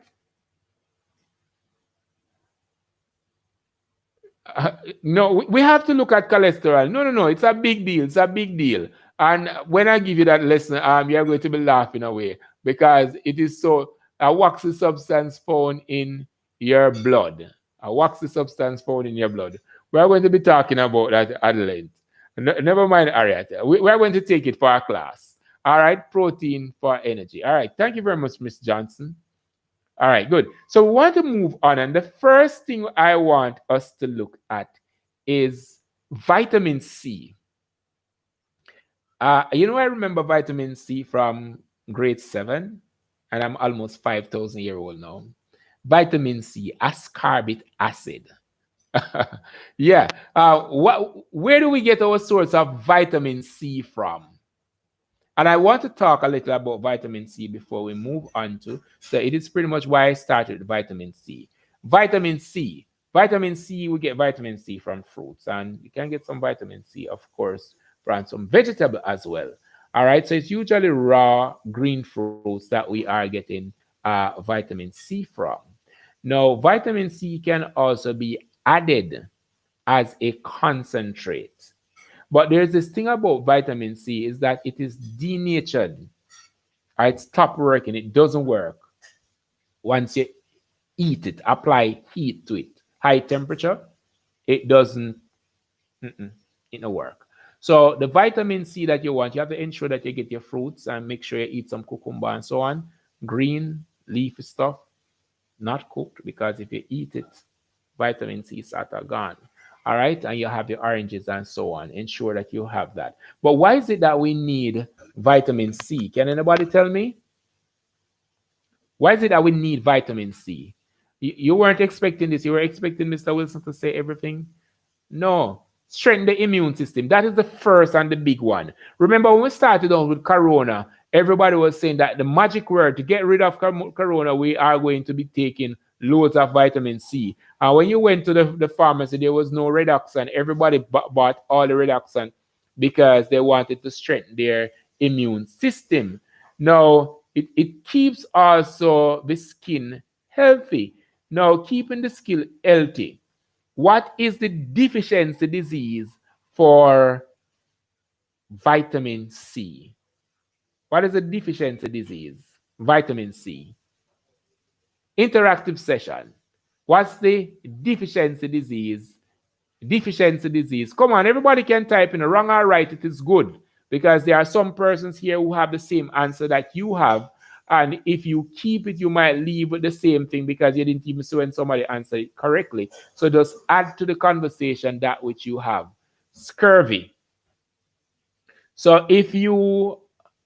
Uh, no, we have to look at cholesterol. No. It's a big deal. It's a big deal. And when I give you that lesson, you're going to be laughing away because it is so a waxy substance found in your blood. A waxy substance found in your blood. We're going to be talking about that at length. Never mind, Harriet. We're going to take it for our class. All right, protein for energy. All right, thank you very much, Miss Johnson. All right, good. So we want to move on. And the first thing I want us to look at is vitamin C. I remember vitamin C from grade 7, and I'm almost 5,000 years old now. Vitamin C, ascorbic acid. Yeah. Where do we get our source of vitamin C from? And I want to talk a little about vitamin C before we move on to. So it is pretty much why I started with vitamin C. Vitamin C. Vitamin C, we get vitamin C from fruits. And you can get some vitamin C, of course, from some vegetable as well. All right. So it's usually raw green fruits that we are getting vitamin C from. Now, vitamin C can also be added as a concentrate. But there's this thing about vitamin C is that it is denatured. It stopped working. It doesn't work once you eat it, apply heat to it. High temperature, it doesn't, it don't work. So the vitamin C that you want, you have to ensure that you get your fruits and make sure you eat some cucumber and so on. Green, leafy stuff, not cooked, because if you eat it, vitamin C is gone. All right, and you have your oranges and so on. Ensure that you have that. But why is it that we need vitamin C? Can anybody tell me? Why is it that we need vitamin C? You weren't expecting this. You were expecting Mr. Wilson to say everything. No. Strengthen the immune system. That is the first and the big one. Remember when we started on with Corona, everybody was saying that the magic word to get rid of Corona, we are going to be taking loads of vitamin C. And when you went to the pharmacy, there was no Redoxon. Everybody bought all the Redoxon because they wanted to strengthen their immune system. Now, it keeps also the skin healthy. Now, keeping the skin healthy. What is the deficiency disease for vitamin C? What is the deficiency disease? Vitamin C. Interactive session. What's the deficiency disease? Deficiency disease. Come on, everybody can type in wrong or right. It is good because there are some persons here who have the same answer that you have. And if you keep it, you might leave with the same thing because you didn't even see when somebody answered it correctly. So just add to the conversation that which you have. Scurvy. So if you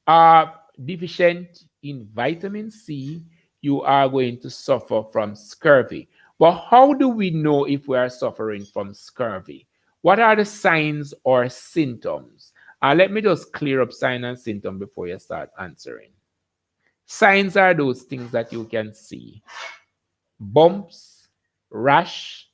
are deficient in vitamin C, you are going to suffer from scurvy. But how do we know if we are suffering from scurvy? What are the signs or symptoms? Let me just clear up sign and symptom before you start answering. Signs are those things that you can see. bumps, rash,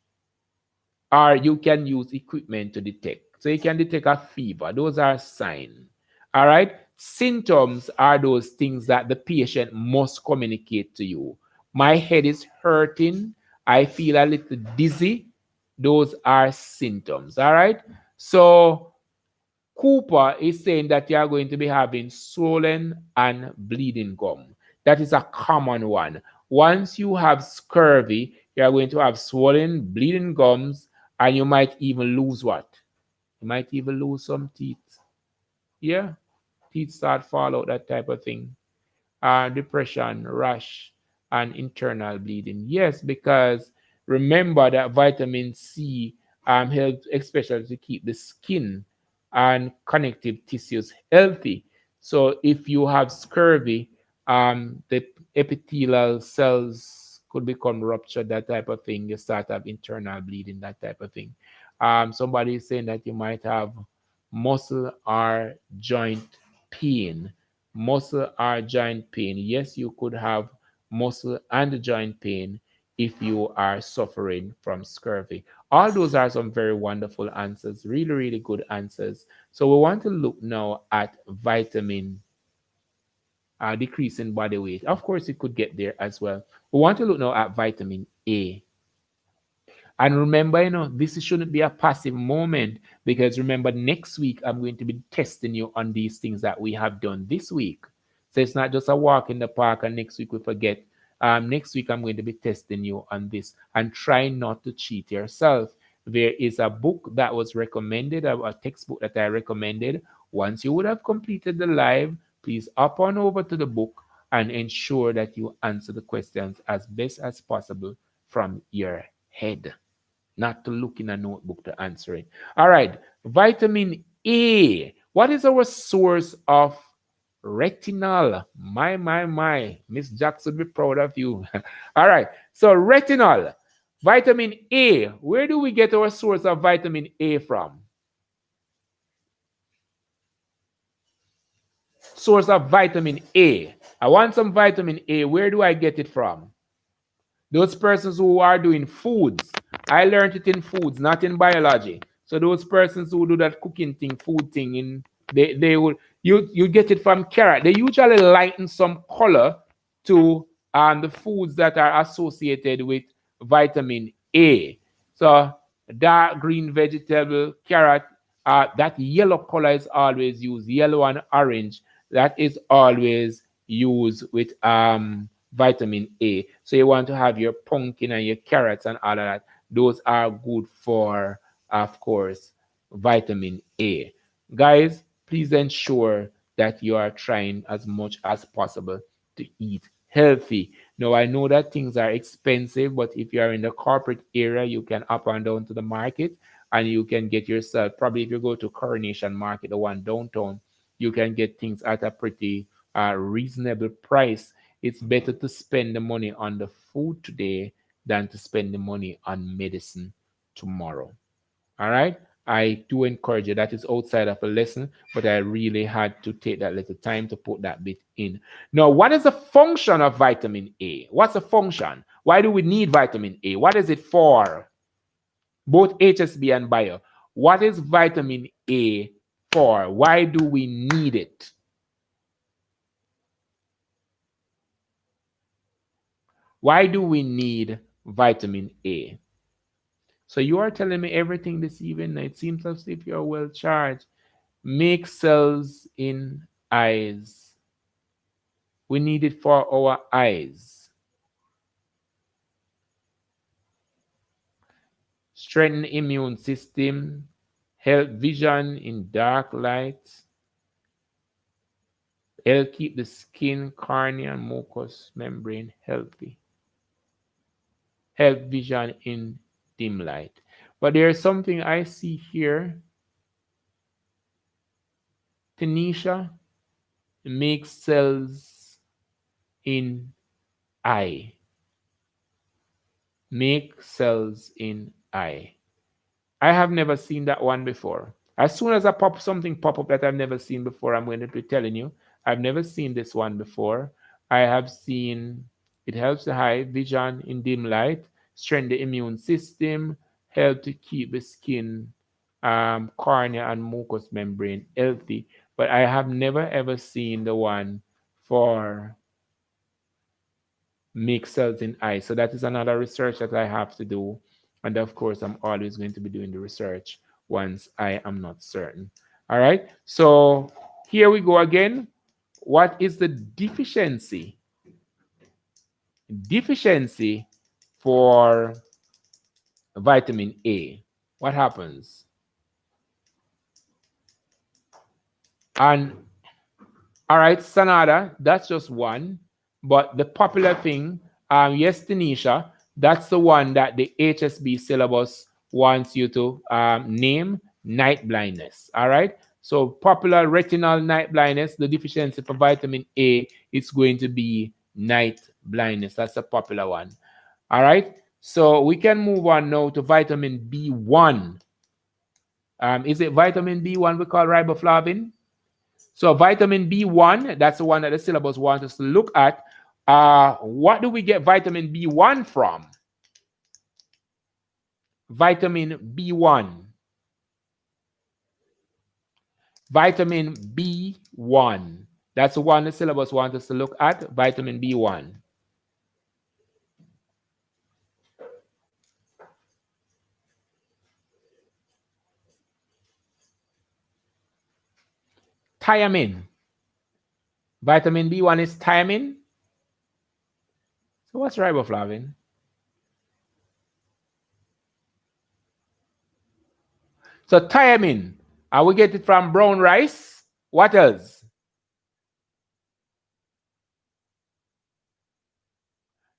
or you can use equipment to detect. So you can detect a fever. Those are signs. All right. Symptoms are those things that the patient must communicate to you. My head is hurting. I feel a little dizzy. Those are symptoms. All right. So Cooper is saying that you are going to be having swollen and bleeding gum. That is a common one. Once you have scurvy, you are going to have swollen, bleeding gums, and you might even lose what? You might even lose some teeth. Yeah, teeth start fall out, that type of thing. Depression, rash, and internal bleeding. Yes, because remember that vitamin C helps especially to keep the skin and connective tissues healthy. So if you have scurvy, the epithelial cells could become ruptured, that type of thing. You start have internal bleeding, that type of thing. Somebody is saying that you might have muscle or joint pain. Muscle or joint pain. Yes, you could have muscle and joint pain if you are suffering from scurvy. All those are some very wonderful answers, really, really good answers. So we want to look now at vitamin decrease in body weight. Of course, it could get there as well. We want to look now at vitamin A. And remember, this shouldn't be a passive moment because remember, next week I'm going to be testing you on these things that we have done this week. So it's not just a walk in the park and next week we forget. Next week I'm going to be testing you on this and try not to cheat yourself. There is a book that was recommended, a textbook that I recommended. Once you would have completed the live, please up on over to the book and ensure that you answer the questions as best as possible from your head, not to look in a notebook to answer it. All right, vitamin A. What is our source of retinol? My. Miss Jackson would be proud of you. All right, so retinol, vitamin A. Where do we get our source of vitamin A from? Source of vitamin A. I want some vitamin A. Where do I get it from? Those persons who are doing foods, I learned it in foods, not in biology. So those persons who do that cooking thing, food thing, they will you get it from carrot. They usually lighten some color to the foods that are associated with vitamin A. So dark green vegetable, carrot, that yellow color is always used, yellow and orange. That is always used with vitamin A. So you want to have your pumpkin and your carrots and all of that. Those are good for, of course, vitamin A. Guys, please ensure that you are trying as much as possible to eat healthy. Now, I know that things are expensive, but if you are in the corporate area, you can up and down to the market and you can get yourself, probably if you go to Coronation Market, the one downtown, you can get things at a pretty reasonable price. It's better to spend the money on the food today than to spend the money on medicine tomorrow. All right. I do encourage you. That is outside of a lesson, but I really had to take that little time to put that bit in. Now, what is the function of vitamin A? What's the function? Why do we need vitamin A? What is it for? Both HSB and bio. What is vitamin A for? Why do we need it? Why do we need vitamin A? So you are telling me everything this evening. It seems as if you're well charged. Make cells in eyes. We need it for our eyes. Strengthen immune system. Help vision in dark light. Help keep the skin, cornea, and mucous membrane healthy. Help vision in dim light. But there's something I see here. Tanisha, makes cells in eye. Make cells in eye. I have never seen that one before. As soon as I something pop up that I've never seen before, I'm going to be telling you. I've never seen this one before. I have seen It helps the eye vision in dim light, strengthen the immune system, help to keep the skin, cornea, and mucous membrane healthy. But I have never ever seen the one for make cells in eye. So that is another research that I have to do. And of course, I'm always going to be doing the research once I am not certain. All right. So here we go again. What is the deficiency? Deficiency for vitamin A. What happens? And all right, Sanada, that's just one. But the popular thing, yes, Tanisha, that's the one that the HSB syllabus wants you to name, night blindness. All right. So popular retinal night blindness, the deficiency for vitamin A, it's going to be night blindness. That's a popular one. All right. So we can move on now to vitamin B1. Is it vitamin B1 we call riboflavin? So vitamin B1, that's the one that the syllabus wants us to look at. What do we get vitamin B1 from? Vitamin B1. Vitamin B1. That's the one the syllabus wants us to look at, vitamin B1. Thiamine. Vitamin B1 is thiamine. So what's riboflavin? So thiamine, we get it from brown rice. What else?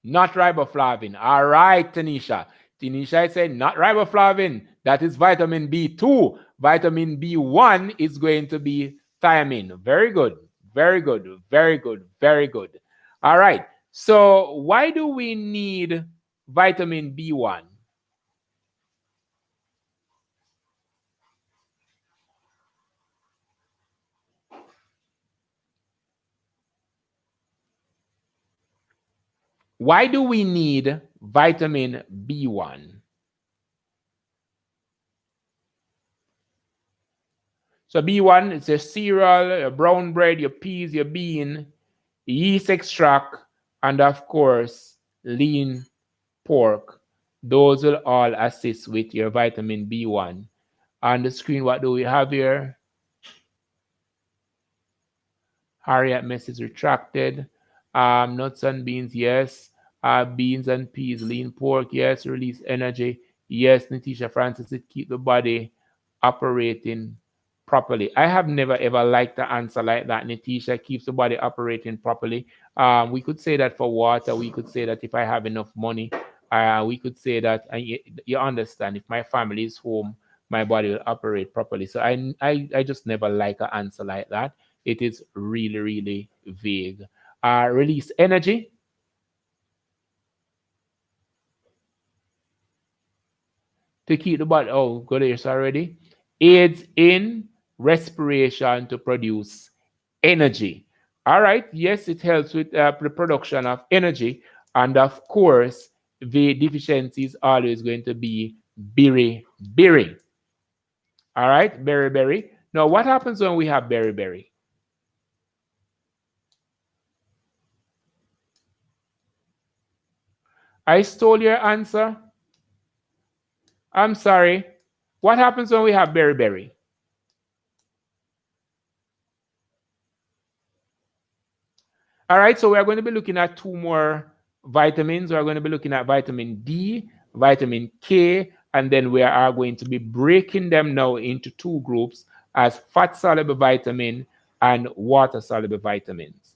Not riboflavin. All right, Tanisha. Tanisha is saying not riboflavin. That is vitamin B2. Vitamin B1 is going to be thiamine. Very good. Very good. Very good. Very good. All right. So why do we need vitamin B1? Why do we need vitamin B1? So B1 is your cereal, your brown bread, your peas, your bean, yeast extract, and of course, lean pork. Those will all assist with your vitamin B1. On the screen, what do we have here? Harriet message retracted. Nuts and beans, yes. Beans and peas, lean pork, yes. Release energy, yes. Natisha Francis, it keep the body operating properly. I have never ever liked the answer like that. Natisha keeps the body operating properly. We could say that for water. We could say that if I have enough money. We could say that, and you understand, if my family is home, my body will operate properly. So I just never like an answer like that. It is really, really vague. Release energy. To keep the body, oh, go there already. Aids in respiration to produce energy. All right, yes, it helps with the production of energy. And of course, the deficiency is always going to be berry. All right, berry. Now, what happens when we have berry? I stole your answer. I'm sorry. What happens when we have berry? All right, so we're going to be looking at two more vitamins. We're going to be looking at vitamin D, vitamin K, and then we are going to be breaking them now into two groups as fat-soluble vitamin and water-soluble vitamins.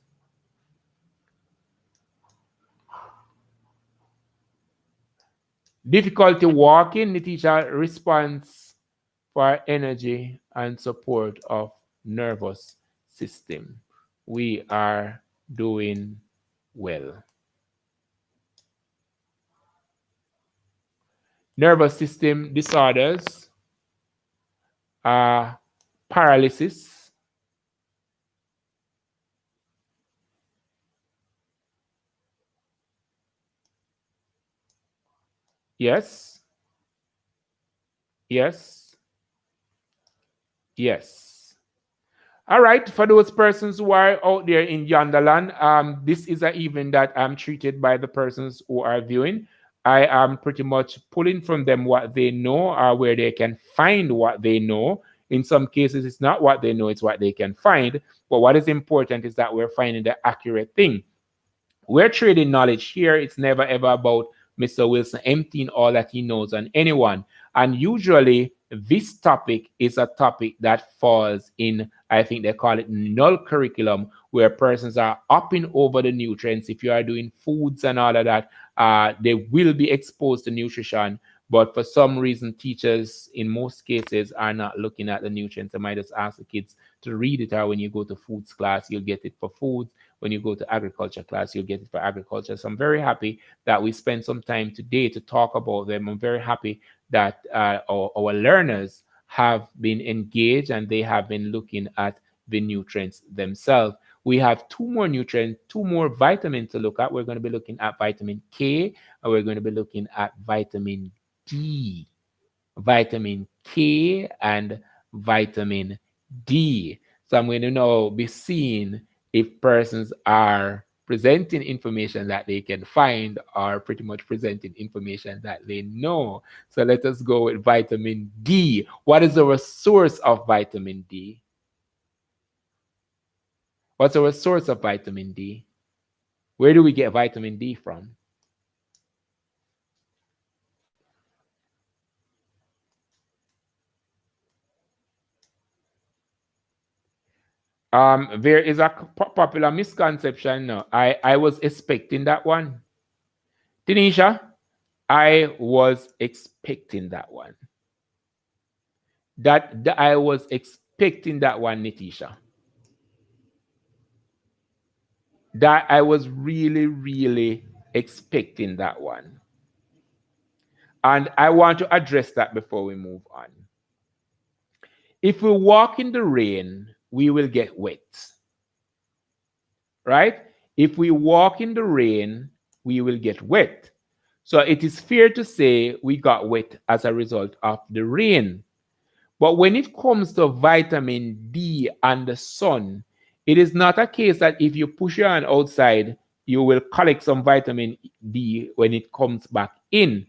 Difficulty walking, Nitisha, response for energy and support of nervous system. We are doing well. Nervous system disorders, paralysis, Yes. Yes. Yes. All right, for those persons who are out there in Yonderland, this is an event that I'm treated by the persons who are viewing. I am pretty much pulling from them what they know or where they can find what they know. In some cases, it's not what they know, it's what they can find. But what is important is that we're finding the accurate thing. We're trading knowledge here. It's never ever about Mr. Wilson emptying all that he knows on anyone. And usually, this topic is a topic that falls in, I think they call it null curriculum, where persons are upping over the nutrients. If you are doing foods and all of that, they will be exposed to nutrition. But for some reason, teachers in most cases are not looking at the nutrients. I might just ask the kids to read it, or when you go to foods class, you'll get it for foods. When you go to agriculture class, you'll get it for agriculture. So I'm very happy that we spent some time today to talk about them. I'm very happy that our learners have been engaged and they have been looking at the nutrients themselves. We have two more nutrients, two more vitamins to look at. We're going to be looking at vitamin K and we're going to be looking at vitamin D. Vitamin K and vitamin D. So I'm going to now be seeing if persons are presenting information that they can find or pretty much presenting information that they know. So let us go with vitamin D. What is our source of vitamin D? What's our source of vitamin D? Where do we get vitamin D from? There is a popular misconception. No, I was expecting that one. Tanisha, I was expecting that one. That I was expecting that one, Nitisha. That I was really, really expecting that one. And I want to address that before we move on. If we walk in the rain, we will get wet. Right? If we walk in the rain, we will get wet. So it is fair to say we got wet as a result of the rain. But when it comes to vitamin D and the sun, it is not a case that if you push your hand outside, you will collect some vitamin D when it comes back in.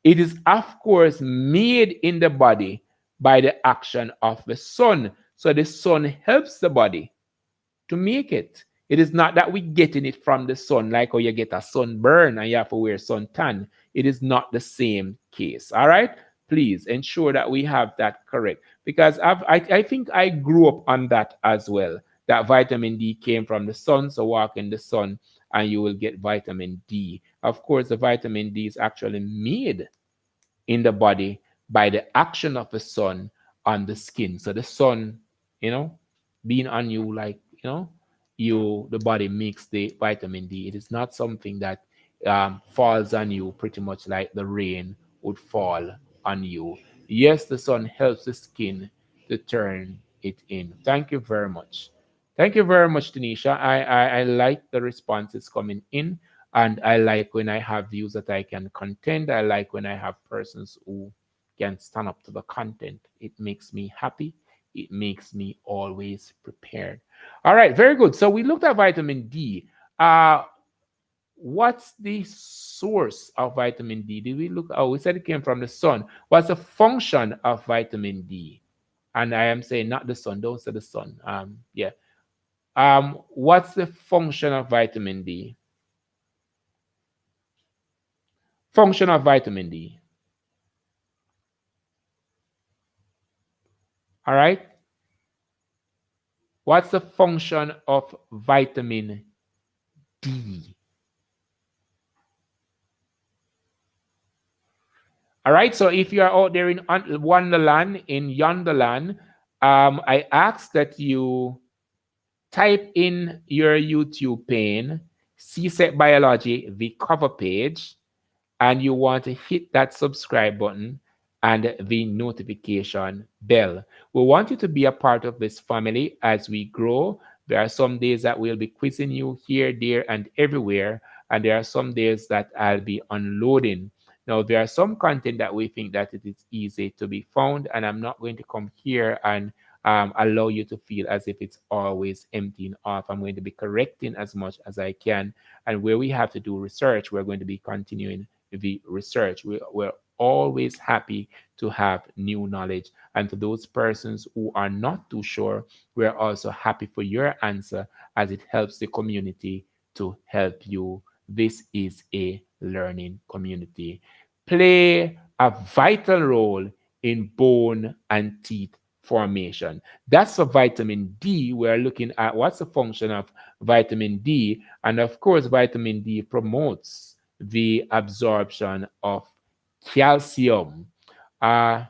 It is, of course, made in the body by the action of the sun. So the sun helps the body to make it. It is not that we're getting it from the sun, like how you get a sunburn and you have to wear suntan. It is not the same case. All right? Please ensure that we have that correct. Because I think I grew up on that as well. That vitamin D came from the sun, so walk in the sun and you will get vitamin D. Of course, the vitamin D is actually made in the body by the action of the sun on the skin. So the sun, being on you, like, the body makes the vitamin D. It is not something that falls on you pretty much like the rain would fall on you. Yes, the sun helps the skin to turn it in. Thank you very much. Thank you very much, Tanisha. I like the responses coming in, and I like when I have views that I can contend. I like when I have persons who can stand up to the content. It makes me happy. It makes me always prepared. All right, very good. So we looked at vitamin D. What's the source of vitamin D? Did we look? Oh, we said it came from the sun. What's the function of vitamin D? And I am saying not the sun. Don't say the sun. Yeah. What's the function of vitamin D? Function of vitamin D. All right. What's the function of vitamin D? All right. So if you are out there in Wonderland, in Yonderland, I ask that you type in your YouTube pane, CSET Biology, the cover page, and you want to hit that subscribe button and the notification bell. We want you to be a part of this family as we grow. There are some days that we'll be quizzing you here, there, and everywhere, and there are some days that I'll be unloading Now, there are some content that we think that it is easy to be found, and I'm not going to come here and allow you to feel as if it's always emptying off. I'm going to be correcting as much as I can. And where we have to do research, we're going to be continuing the research. We're always happy to have new knowledge. And to those persons who are not too sure, we're also happy for your answer as it helps the community to help you. This is a learning community. Play a vital role in bone and teeth formation. That's for vitamin D. We're looking at what's the function of vitamin D. And of course, vitamin D promotes the absorption of calcium, uh,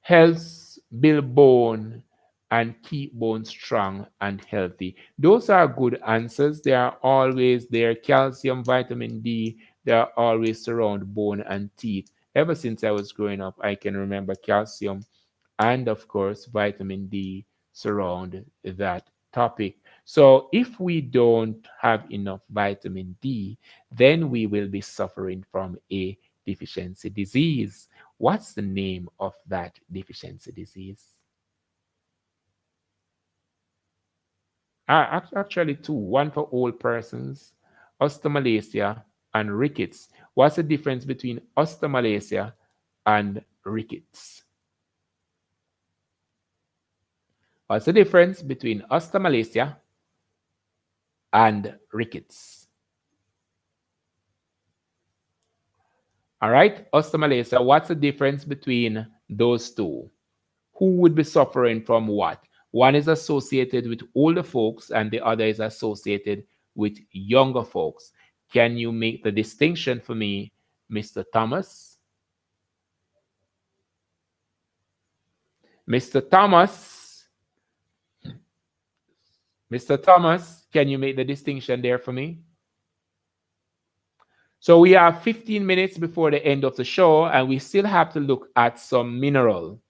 helps build bone and keep bone strong and healthy. Those are good answers. They are always there. Calcium, vitamin D, they are always surround bone and teeth. Ever since I was growing up, I can remember calcium and of course vitamin D surround that topic. So if we don't have enough vitamin D, then we will be suffering from a deficiency disease. What's the name of that deficiency disease? Actually, two. One for old persons, osteomalacia and rickets. What's the difference between osteomalacia and rickets? What's the difference between osteomalacia and rickets? All right, osteomalacia, what's the difference between those two? Who would be suffering from what? One is associated with older folks and the other is associated with younger folks. Can you make the distinction for me, Mr. Thomas? Mr. Thomas, Mr. Thomas, can you make the distinction there for me? So we have 15 minutes before the end of the show, and we still have to look at some mineral.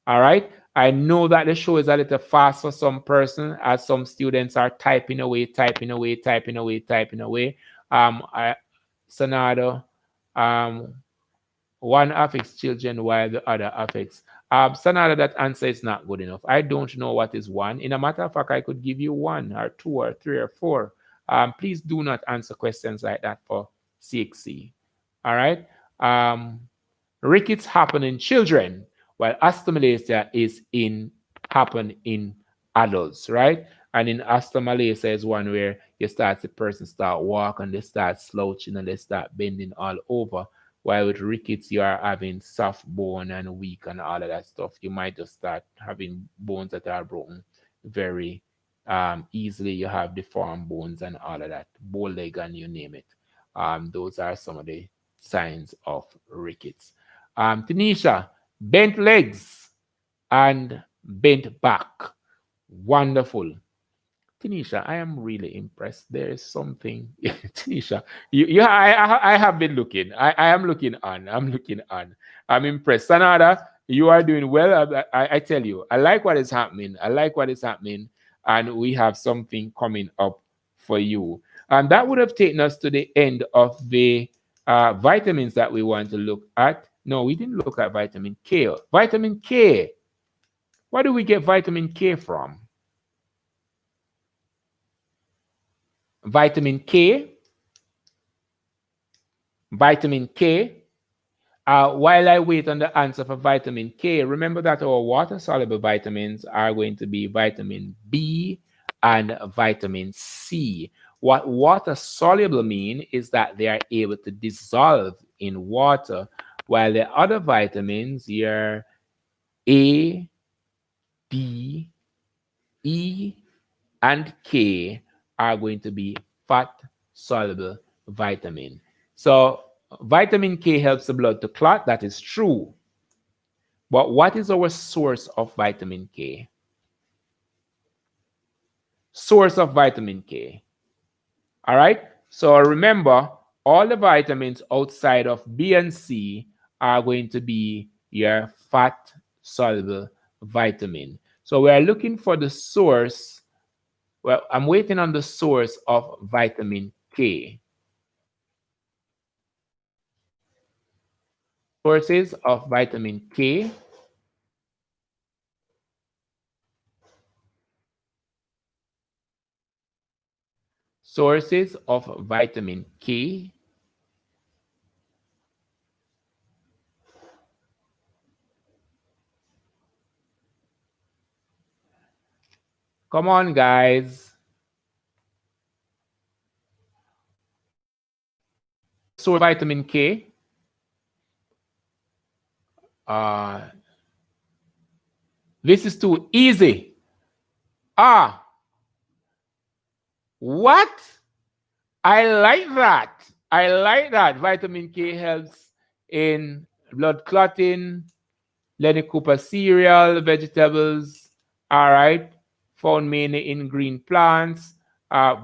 All right. I know that the show is a little fast for some person, as some students are typing away, typing away, typing away, typing away. Sonado, one affects children while the other affects. Sonada, that answer is not good enough. I don't know what is one. In a matter of fact, I could give you one or two or three or four. Please do not answer questions like that for CXC. All right. Rickets happen in children, while osteomalacia is in happen in adults, right? And in osteomalacia is one where you start the person start walk and they start slouching and they start bending all over. While with rickets, you are having soft bone and weak and all of that stuff. You might just start having bones that are broken very easily. You have deformed bones and all of that, bow leg and you name it. Those are some of the signs of rickets. Tanisha, bent legs and bent back. Wonderful. Tanisha, I am really impressed. There is something, Tanisha. I have been looking. I am looking on. I'm looking on. I'm impressed. Sanada, you are doing well. I tell you, I like what is happening. I like what is happening, and we have something coming up for you. And that would have taken us to the end of the vitamins that we want to look at. No, we didn't look at vitamin K. Vitamin K. Where do we get vitamin K from? Vitamin K. Vitamin K. While I wait on the answer for vitamin K, remember that our water-soluble vitamins are going to be vitamin B and vitamin C. What water-soluble mean is that they are able to dissolve in water, while the other vitamins, your A, D, E, and K, are going to be fat-soluble vitamin. So vitamin K helps the blood to clot. That is true. But what is our source of vitamin K? Source of vitamin K. All right. So remember, all the vitamins outside of B and C are going to be your fat soluble vitamin. So we are looking for the source. Well, I'm waiting on the source of vitamin K. Sources of vitamin K. Sources of vitamin K. Come on, guys. Source vitamin K. Uh, this is too easy. Ah, what? I like that. I like that. Vitamin K helps in blood clotting, Lenny Cooper cereal, vegetables, all right, found mainly in green plants.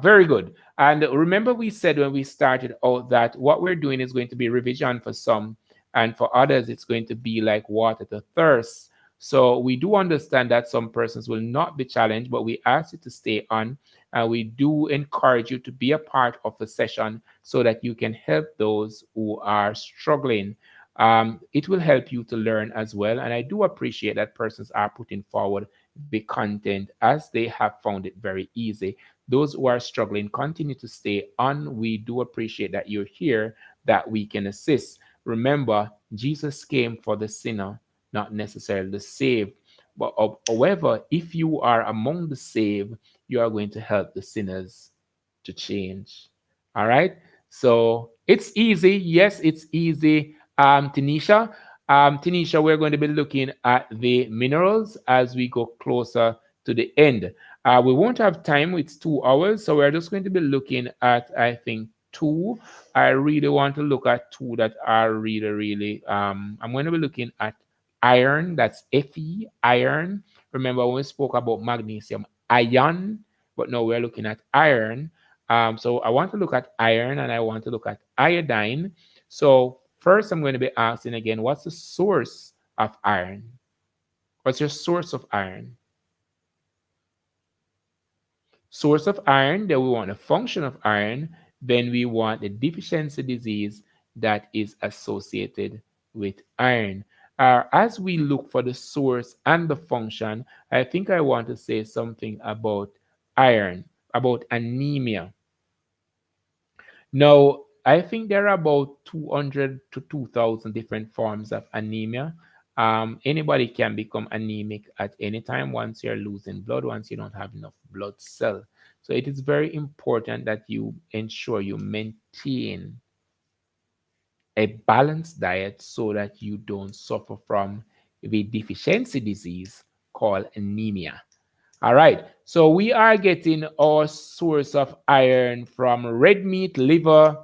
Very good. And remember, we said when we started out that what we're doing is going to be revision for some, and for others, it's going to be like water to thirst. So we do understand that some persons will not be challenged, but we ask you to stay on. And we do encourage you to be a part of the session so that you can help those who are struggling. It will help you to learn as well. And I do appreciate that persons are putting forward the content as they have found it very easy. Those who are struggling, continue to stay on. We do appreciate that you're here, that we can assist. Remember, Jesus came for the sinner, not necessarily the saved. But however, if you are among the saved, you are going to help the sinners to change. All right. So it's easy. Yes, it's easy. Tanisha. Tanisha, we're going to be looking at the minerals as we go closer to the end. We won't have time, it's 2 hours, so we're just going to be looking at, I think, two. I really want to look at two that are really, really, I'm going to be looking at iron, that's Fe, iron. Remember when we spoke about magnesium, ion, but now we're looking at iron. So I want to look at iron and I want to look at iodine. So first, I'm going to be asking again, what's the source of iron? What's your source of iron? Source of iron, then we want the function of iron, then we want the deficiency disease that is associated with iron. As we look for the source and the function, I think I want to say something about iron, about anemia. Now, I think there are about 200 to 2,000 different forms of anemia. Anybody can become anemic at any time once you're losing blood, once you don't have enough blood cell. So it is very important that you ensure you maintain a balanced diet so that you don't suffer from the deficiency disease called anemia. All right, so we are getting our source of iron from red meat, liver,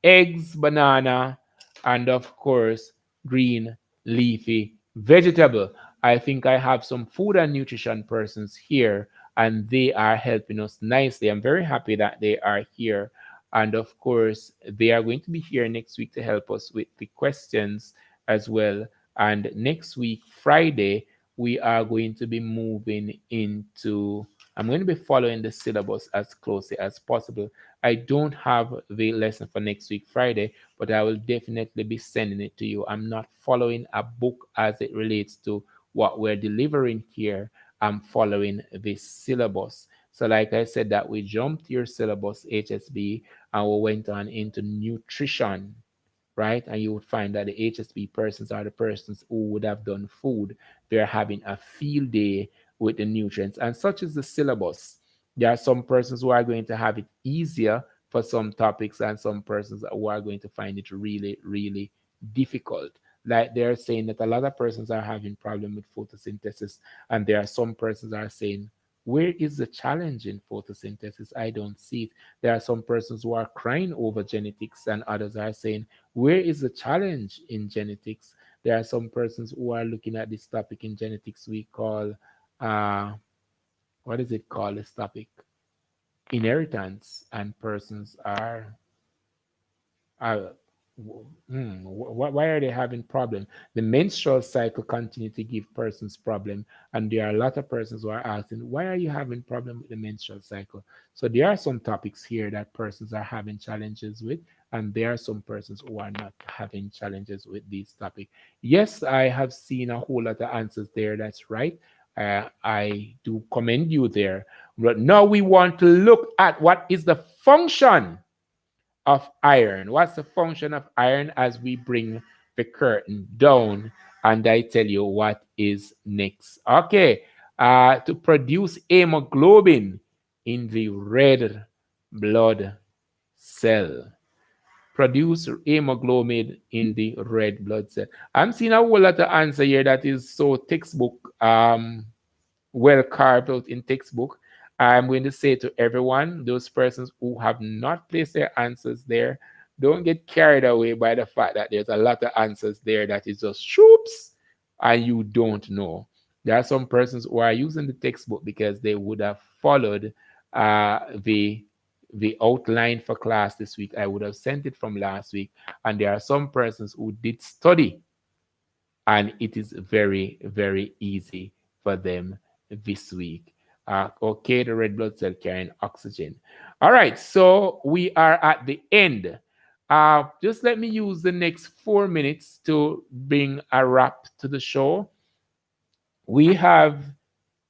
eggs, banana, and of course, green leafy vegetable. I think I have some food and nutrition persons here, and they are helping us nicely. I'm very happy that they are here. And of course, they are going to be here next week to help us with the questions as well. And next week, Friday, we are going to be moving into, I'm going to be following the syllabus as closely as possible. I don't have the lesson for next week, Friday, but I will definitely be sending it to you. I'm not following a book as it relates to what we're delivering here. I'm following the syllabus. So, like I said, that we jumped your syllabus, HSB, and we went on into nutrition, right? And you would find that the HSP persons are the persons who would have done food. They're having a field day with the nutrients, and such is the syllabus. There are some persons who are going to have it easier for some topics, and some persons who are going to find it really, really difficult. Like they're saying that a lot of persons are having problem with photosynthesis, and there are some persons are saying, where is the challenge in photosynthesis? I don't see it. There are some persons who are crying over genetics, and others are saying, where is the challenge in genetics? There are some persons who are looking at this topic in genetics we call, uh, what is it called, this topic? Inheritance, and persons are uh, why are they having problem? The menstrual cycle continue to give persons problem, and there are a lot of persons who are asking, why are you having problem with the menstrual cycle? So there are some topics here that persons are having challenges with, and there are some persons who are not having challenges with these topics. Yes, I have seen a whole lot of answers there. That's right. I do commend you there. But now we want to look at what is the function of iron. What's the function of iron as we bring the curtain down and I tell you what is next. Okay, to produce hemoglobin in the red blood cell. Produce hemoglobin in the red blood cell. I'm seeing a whole lot of answer here that is so textbook well carved out in textbook. I'm going to say to everyone, those persons who have not placed their answers there, don't get carried away by the fact that there's a lot of answers there that is just shoops and you don't know. There are some persons who are using the textbook because they would have followed the outline for class this week. I would have sent it from last week, and there are some persons who did study and it is very, very easy for them this week. Okay, the red blood cell carrying oxygen. All right, so we are at the end. Just let me use the next 4 minutes to bring a wrap to the show. We have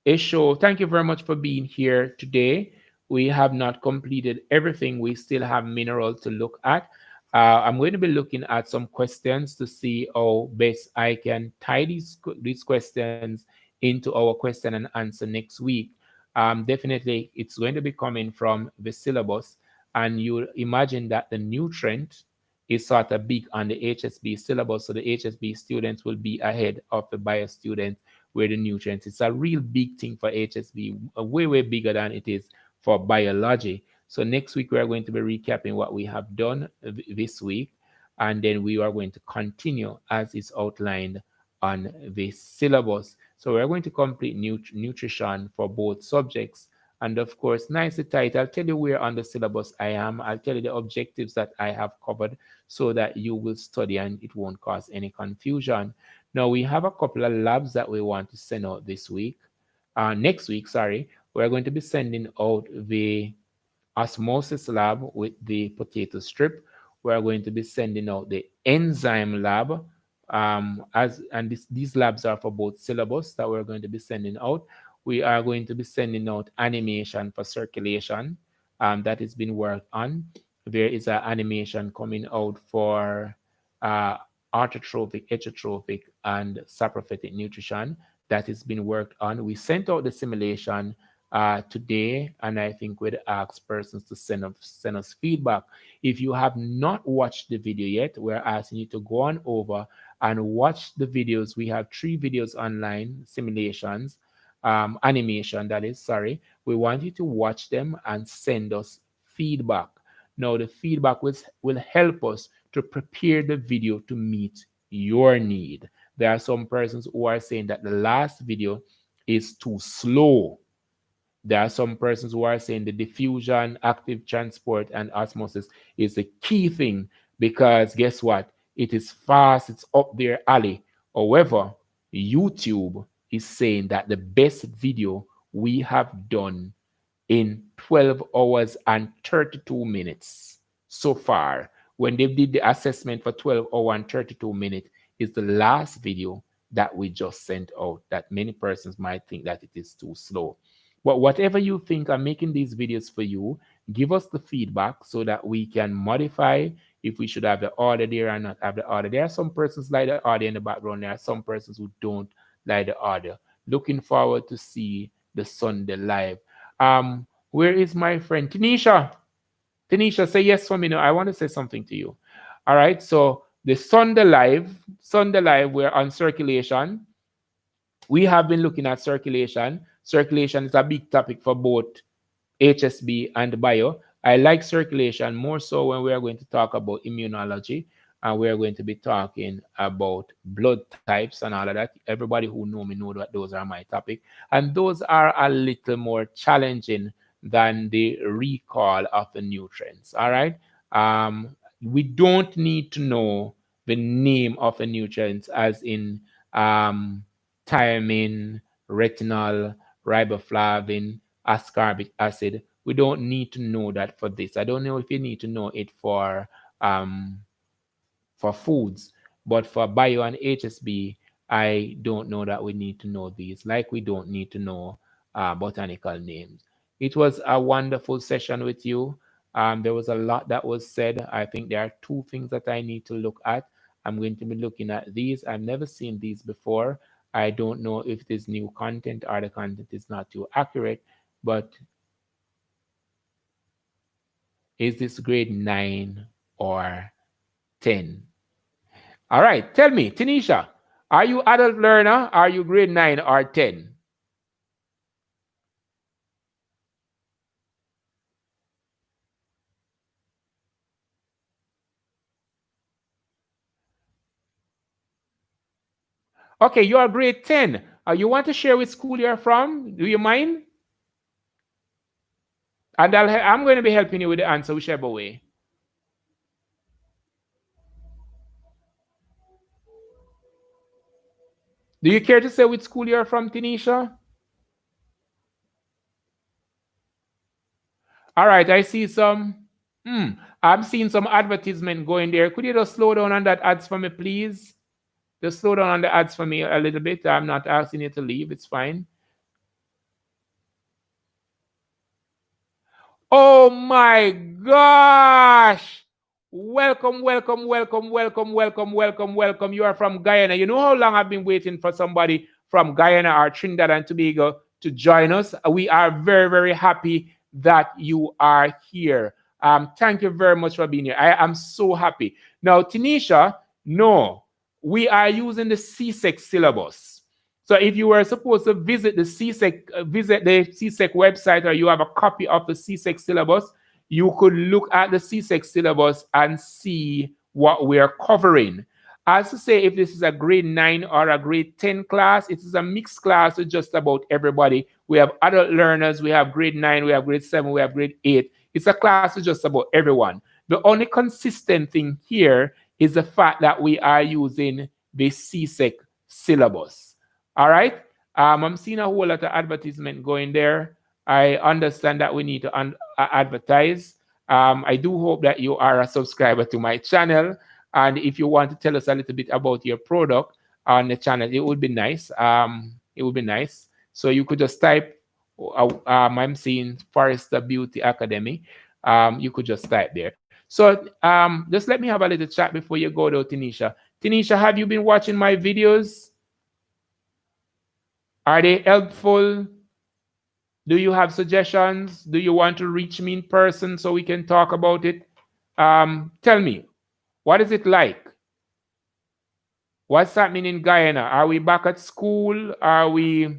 a show. Thank you very much for being here today. We have not completed everything. We still have mineral to look at. I'm going to be looking at some questions to see how best I can tie these questions into our question and answer next week. Definitely, it's going to be coming from the syllabus, and you imagine that the nutrient is sort of big on the HSB syllabus, so the HSB students will be ahead of the bio students where the nutrients. It's a real big thing for HSB, way, way bigger than it is for biology. So next week, we are going to be recapping what we have done this week, and then we are going to continue as is outlined on the syllabus. So we're going to complete nutrition for both subjects. And of course, nicely tight. I'll tell you where on the syllabus I am. I'll tell you the objectives that I have covered so that you will study and it won't cause any confusion. Now, we have a couple of labs that we want to send out this week. Next week, sorry. We're going to be sending out the osmosis lab with the potato strip. We're going to be sending out the enzyme lab. These labs are for both syllabus that we're going to be sending out. We are going to be sending out animation for circulation that has been worked on. There is an animation coming out for autotrophic, heterotrophic, and saprophytic nutrition that has been worked on. We sent out the simulation today, and I think we'd ask persons to send us feedback. If you have not watched the video yet, we're asking you to go on over and watch the videos. We have 3 videos online, simulations, animation, that is, sorry. We want you to watch them and send us feedback. Now, the feedback will help us to prepare the video to meet your need. There are some persons who are saying that the last video is too slow. There are some persons who are saying the diffusion, active transport, and osmosis is the key thing because guess what? It is fast, it's up their alley. However, YouTube is saying that the best video we have done in 12 hours and 32 minutes so far, when they did the assessment for 12 hours and 32 minutes, is the last video that we just sent out, that many persons might think that it is too slow. But whatever you think, I'm making these videos for you. Give us the feedback so that we can modify if we should have the order there or not have the order. There are some persons like the order in the background. There are some persons who don't like the order. Looking forward to see the Sunday live. Where is my friend Tanisha? Tanisha, say yes for me now. I want to say something to you. All right. So the Sunday live, we're on circulation. We have been looking at circulation. Circulation is a big topic for both HSB and bio. I like circulation more so when we are going to talk about immunology and we are going to be talking about blood types and all of that. Everybody who know me know that those are my topic. And those are a little more challenging than the recall of the nutrients. All right. We don't need to know the name of the nutrients as in thiamine, retinol, riboflavin, ascorbic acid. We don't need to know that for this. I don't know if you need to know it for um, for foods. But for bio and HSB, I don't know that we need to know these, like we don't need to know botanical names. It was a wonderful session with you. There was a lot that was said. I think there are two things that I need to look at. I'm going to be looking at these. I've never seen these before. I don't know if it is new content or the content is not too accurate, but is this grade 9 or 10? All right, tell me, Tanisha, are you adult learner? Are you grade 9 or 10? Okay, you are grade 10. You want to share which school you're from? Do you mind? And I'm going to be helping you with the answer, whichever way. Do you care to say which school you're from, Tanisha? All right, I see some. Hmm, I'm seeing some advertisement going there. Could you just slow down on that ads for me, please? Just slow down on the ads for me a little bit. I'm not asking you to leave. It's fine. Oh my gosh! Welcome, welcome, welcome, welcome, welcome, welcome, welcome. You are from Guyana. You know how long I've been waiting for somebody from Guyana or Trinidad and Tobago to join us? We are very, very happy that you are here. Thank you very much for being here. I am so happy. Now, Tanisha, no, we are using the CSEC syllabus. So if you were supposed to visit the CSEC website, or you have a copy of the CSEC syllabus, you could look at the CSEC syllabus and see what we are covering. As to say, if this is a grade 9 or a grade 10 class, it is a mixed class with just about everybody. We have adult learners, we have grade 9, we have grade 7, we have grade 8. It's a class with just about everyone. The only consistent thing here is the fact that we are using the CSEC syllabus. All right. I'm seeing a whole lot of advertisement going there. I understand that we need to advertise. I do hope that you are a subscriber to my channel. And if you want to tell us a little bit about your product on the channel, it would be nice. It would be nice. So you could just type, I'm seeing Forester Beauty Academy. You could just type there. So just let me have a little chat before you go to Tanisha. Tanisha, have you been watching my videos? Are they helpful? Do you have suggestions? Do you want to reach me in person so we can talk about it? Tell me, what is it like? What's happening in Guyana? Are we back at school? Are we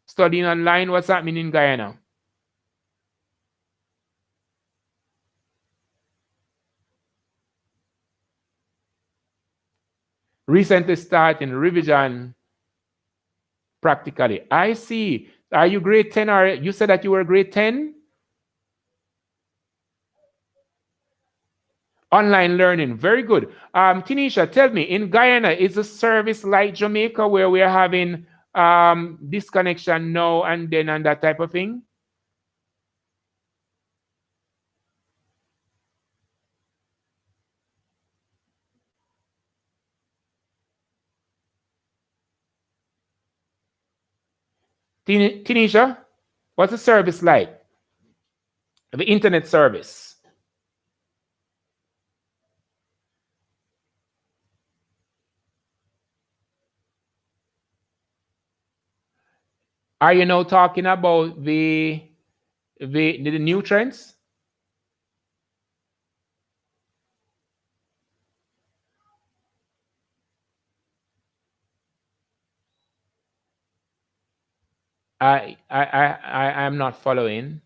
studying online? What's happening in Guyana? Recently starting revision practically. I see. Are you grade 10 or you said that you were grade 10? Online learning, very good. Tanisha, tell me, in Guyana, is the service like Jamaica where we are having disconnection now and then and that type of thing? Tanisha, what's the service like? The internet service. Are you now talking about the nutrients? I am not following.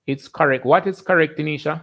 It's correct. What is correct, Tanisha?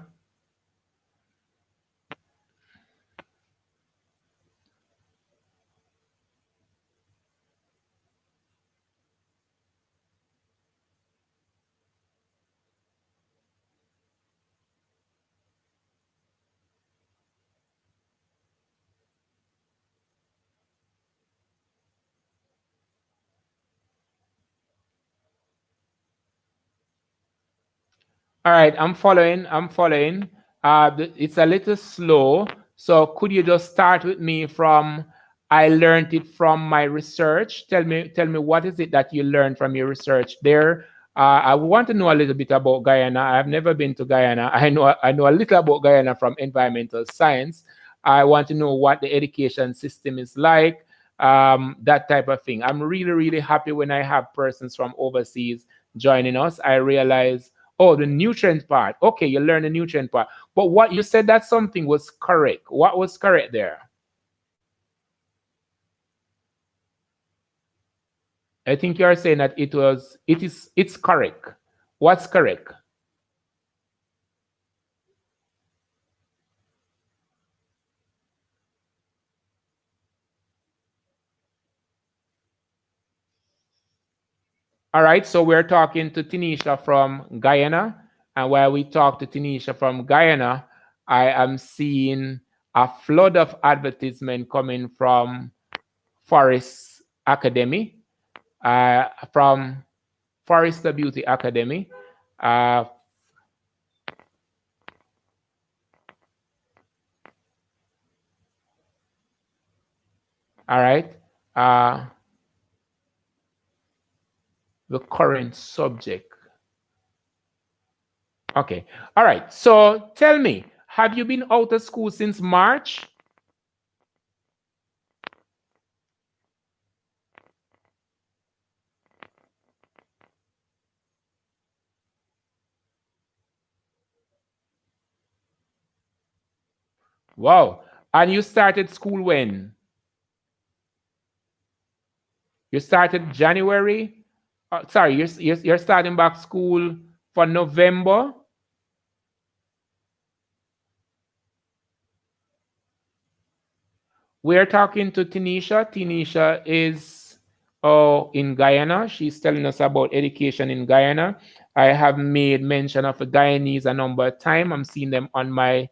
All right, I'm following. I'm following. It's a little slow. So could you just start with me from I learned it from my research. Tell me what is it that you learned from your research there. I want to know a little bit about Guyana. I've never been to Guyana. I know a little about Guyana from environmental science. I want to know what the education system is like, that type of thing. I'm really, really happy when I have persons from overseas joining us. I realize, oh, the nutrient part. Okay, you learn the nutrient part. But what you said that something was correct. What was correct there? I think you are saying that it's correct. What's correct? All right, so we're talking to Tanisha from Guyana. And while we talk to Tanisha from Guyana, I am seeing a flood of advertisement coming from Forest Academy, from Forester Beauty Academy. Uh, all right. Uh, the current subject. Okay. All right. So tell me, have you been out of school since March? Wow. And you started school when? You started January? Sorry, you're starting back school for November? We're talking to Tanisha. Tanisha is in Guyana. She's telling us about education in Guyana. I have made mention of the Guyanese a number of times. I'm seeing them on my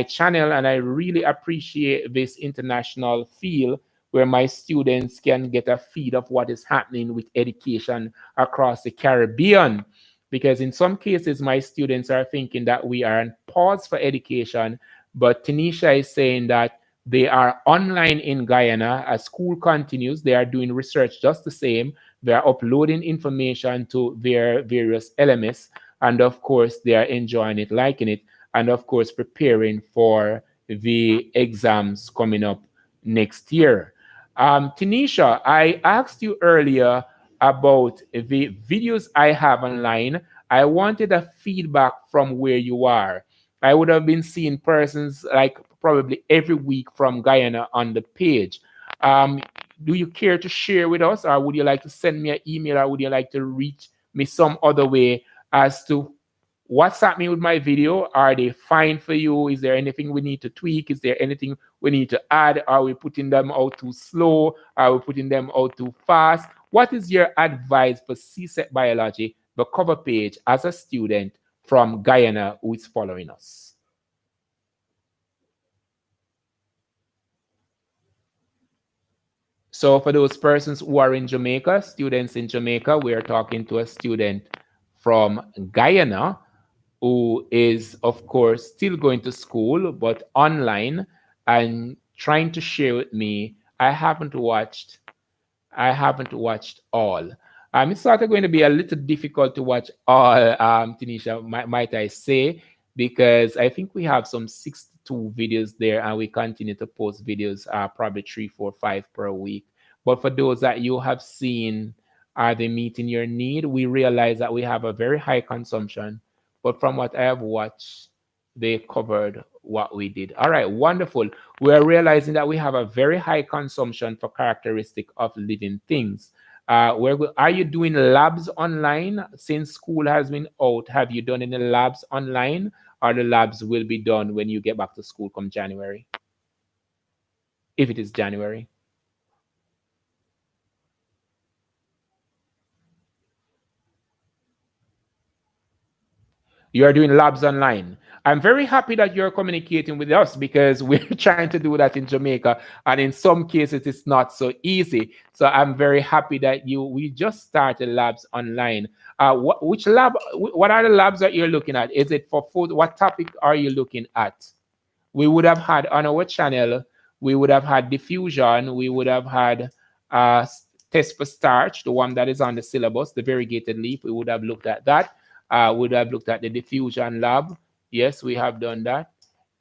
channel, and I really appreciate this international feel where my students can get a feed of what is happening with education across the Caribbean. Because in some cases, my students are thinking that we are on pause for education, but Tanisha is saying that they are online in Guyana as school continues. They are doing research just the same. They are uploading information to their various LMS. And of course, they are enjoying it, liking it, and of course, preparing for the exams coming up next year. Tanisha, I asked you earlier about the videos I have online. I wanted a feedback from where you are. I would have been seeing persons like probably every week from Guyana on the page. Um, do you care to share with us, or would you like to send me an email, or would you like to reach me some other way as to what's happening with my video? Are they fine for you? Is there anything we need to tweak? Is there anything we need to add? Are we putting them out too slow? Are we putting them out too fast? What is your advice for CSEC Biology, the cover page, as a student from Guyana who is following us? So for those persons who are in Jamaica, students in Jamaica, we are talking to a student from Guyana who is, of course, still going to school, but online and trying to share with me. I haven't watched all. It's sort of going to be a little difficult to watch all, Tanisha, might I say, because I think we have some 62 videos there, and we continue to post videos, probably three, four, five per week. But for those that you have seen, are they meeting your need? We realize that we have a very high consumption, but from what I have watched, they covered what we did. All right, wonderful. We are realizing that we have a very high consumption for characteristic of living things. Are you doing labs online since school has been out? Have you done any labs online, or the labs will be done when you get back to school come January, if it is January? You are doing labs online. I'm very happy that you're communicating with us because we're trying to do that in Jamaica, and in some cases it's not so easy. So I'm very happy that we just started labs online. Which lab? What are the labs that you're looking at? Is it for food? What topic are you looking at? We would have had on our channel, we would have had diffusion, we would have had test for starch, the one that is on the syllabus, the variegated leaf. We would have looked at that. Would have looked at the diffusion lab. Yes, we have done that.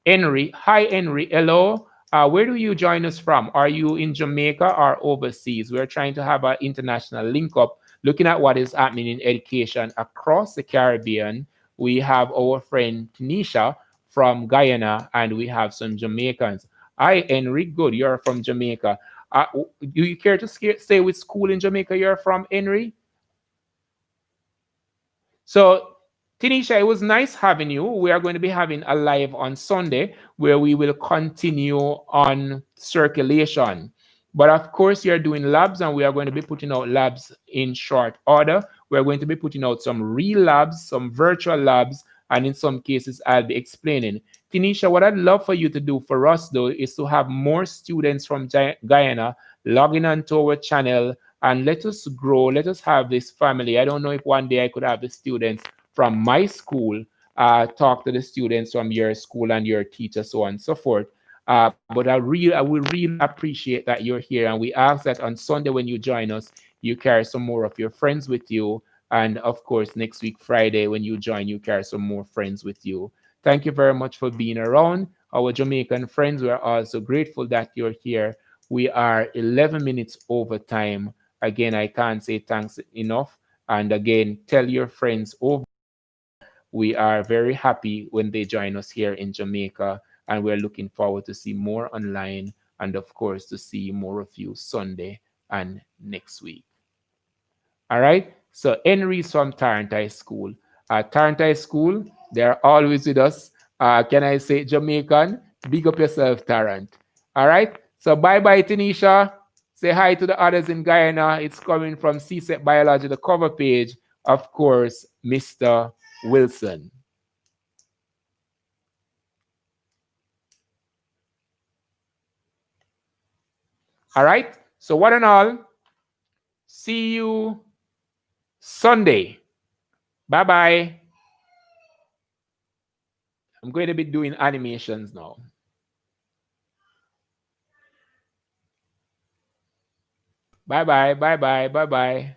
Henry, hi Henry, hello. Where do you join us from? Are you in Jamaica or overseas? We're trying to have an international link up, looking at what is happening in education across the Caribbean. We have our friend Tanisha from Guyana, and we have some Jamaicans. Hi Henry, good. You're from Jamaica. Do you care to stay with school in Jamaica you're from, Henry? So, Tanisha, it was nice having you. We are going to be having a live on Sunday where we will continue on circulation. But of course, you're doing labs, and we are going to be putting out labs in short order. We're going to be putting out some real labs, some virtual labs, and in some cases, I'll be explaining. Tanisha, what I'd love for you to do for us, though, is to have more students from Guyana logging onto our channel and let us grow. Let us have this family. I don't know if one day I could have the students from my school talk to the students from your school and your teacher, so on and so forth. But I will really appreciate that you're here, and we ask that on Sunday when you join us, you carry some more of your friends with you, and of course next week Friday when you join, you carry some more friends with you. Thank you very much for being around, our Jamaican friends. We are also grateful that you're here. We are 11 minutes over time. Again, I can't say thanks enough. And again, tell your friends over. We are very happy when they join us here in Jamaica, and we're looking forward to see more online, and of course to see more of you Sunday and next week. All right. So Henry's from Tarrant High School. Tarrant High School, they're always with us. Can I say Jamaican? Big up yourself, Tarrant. All right. So bye bye, Tanisha. Say hi to the others in Guyana. It's coming from CSET Biology, the cover page. Of course, Mr. Wilson. All right. So one and all, see you Sunday. Bye bye. I'm going to be doing animations now. Bye bye. Bye bye. Bye bye.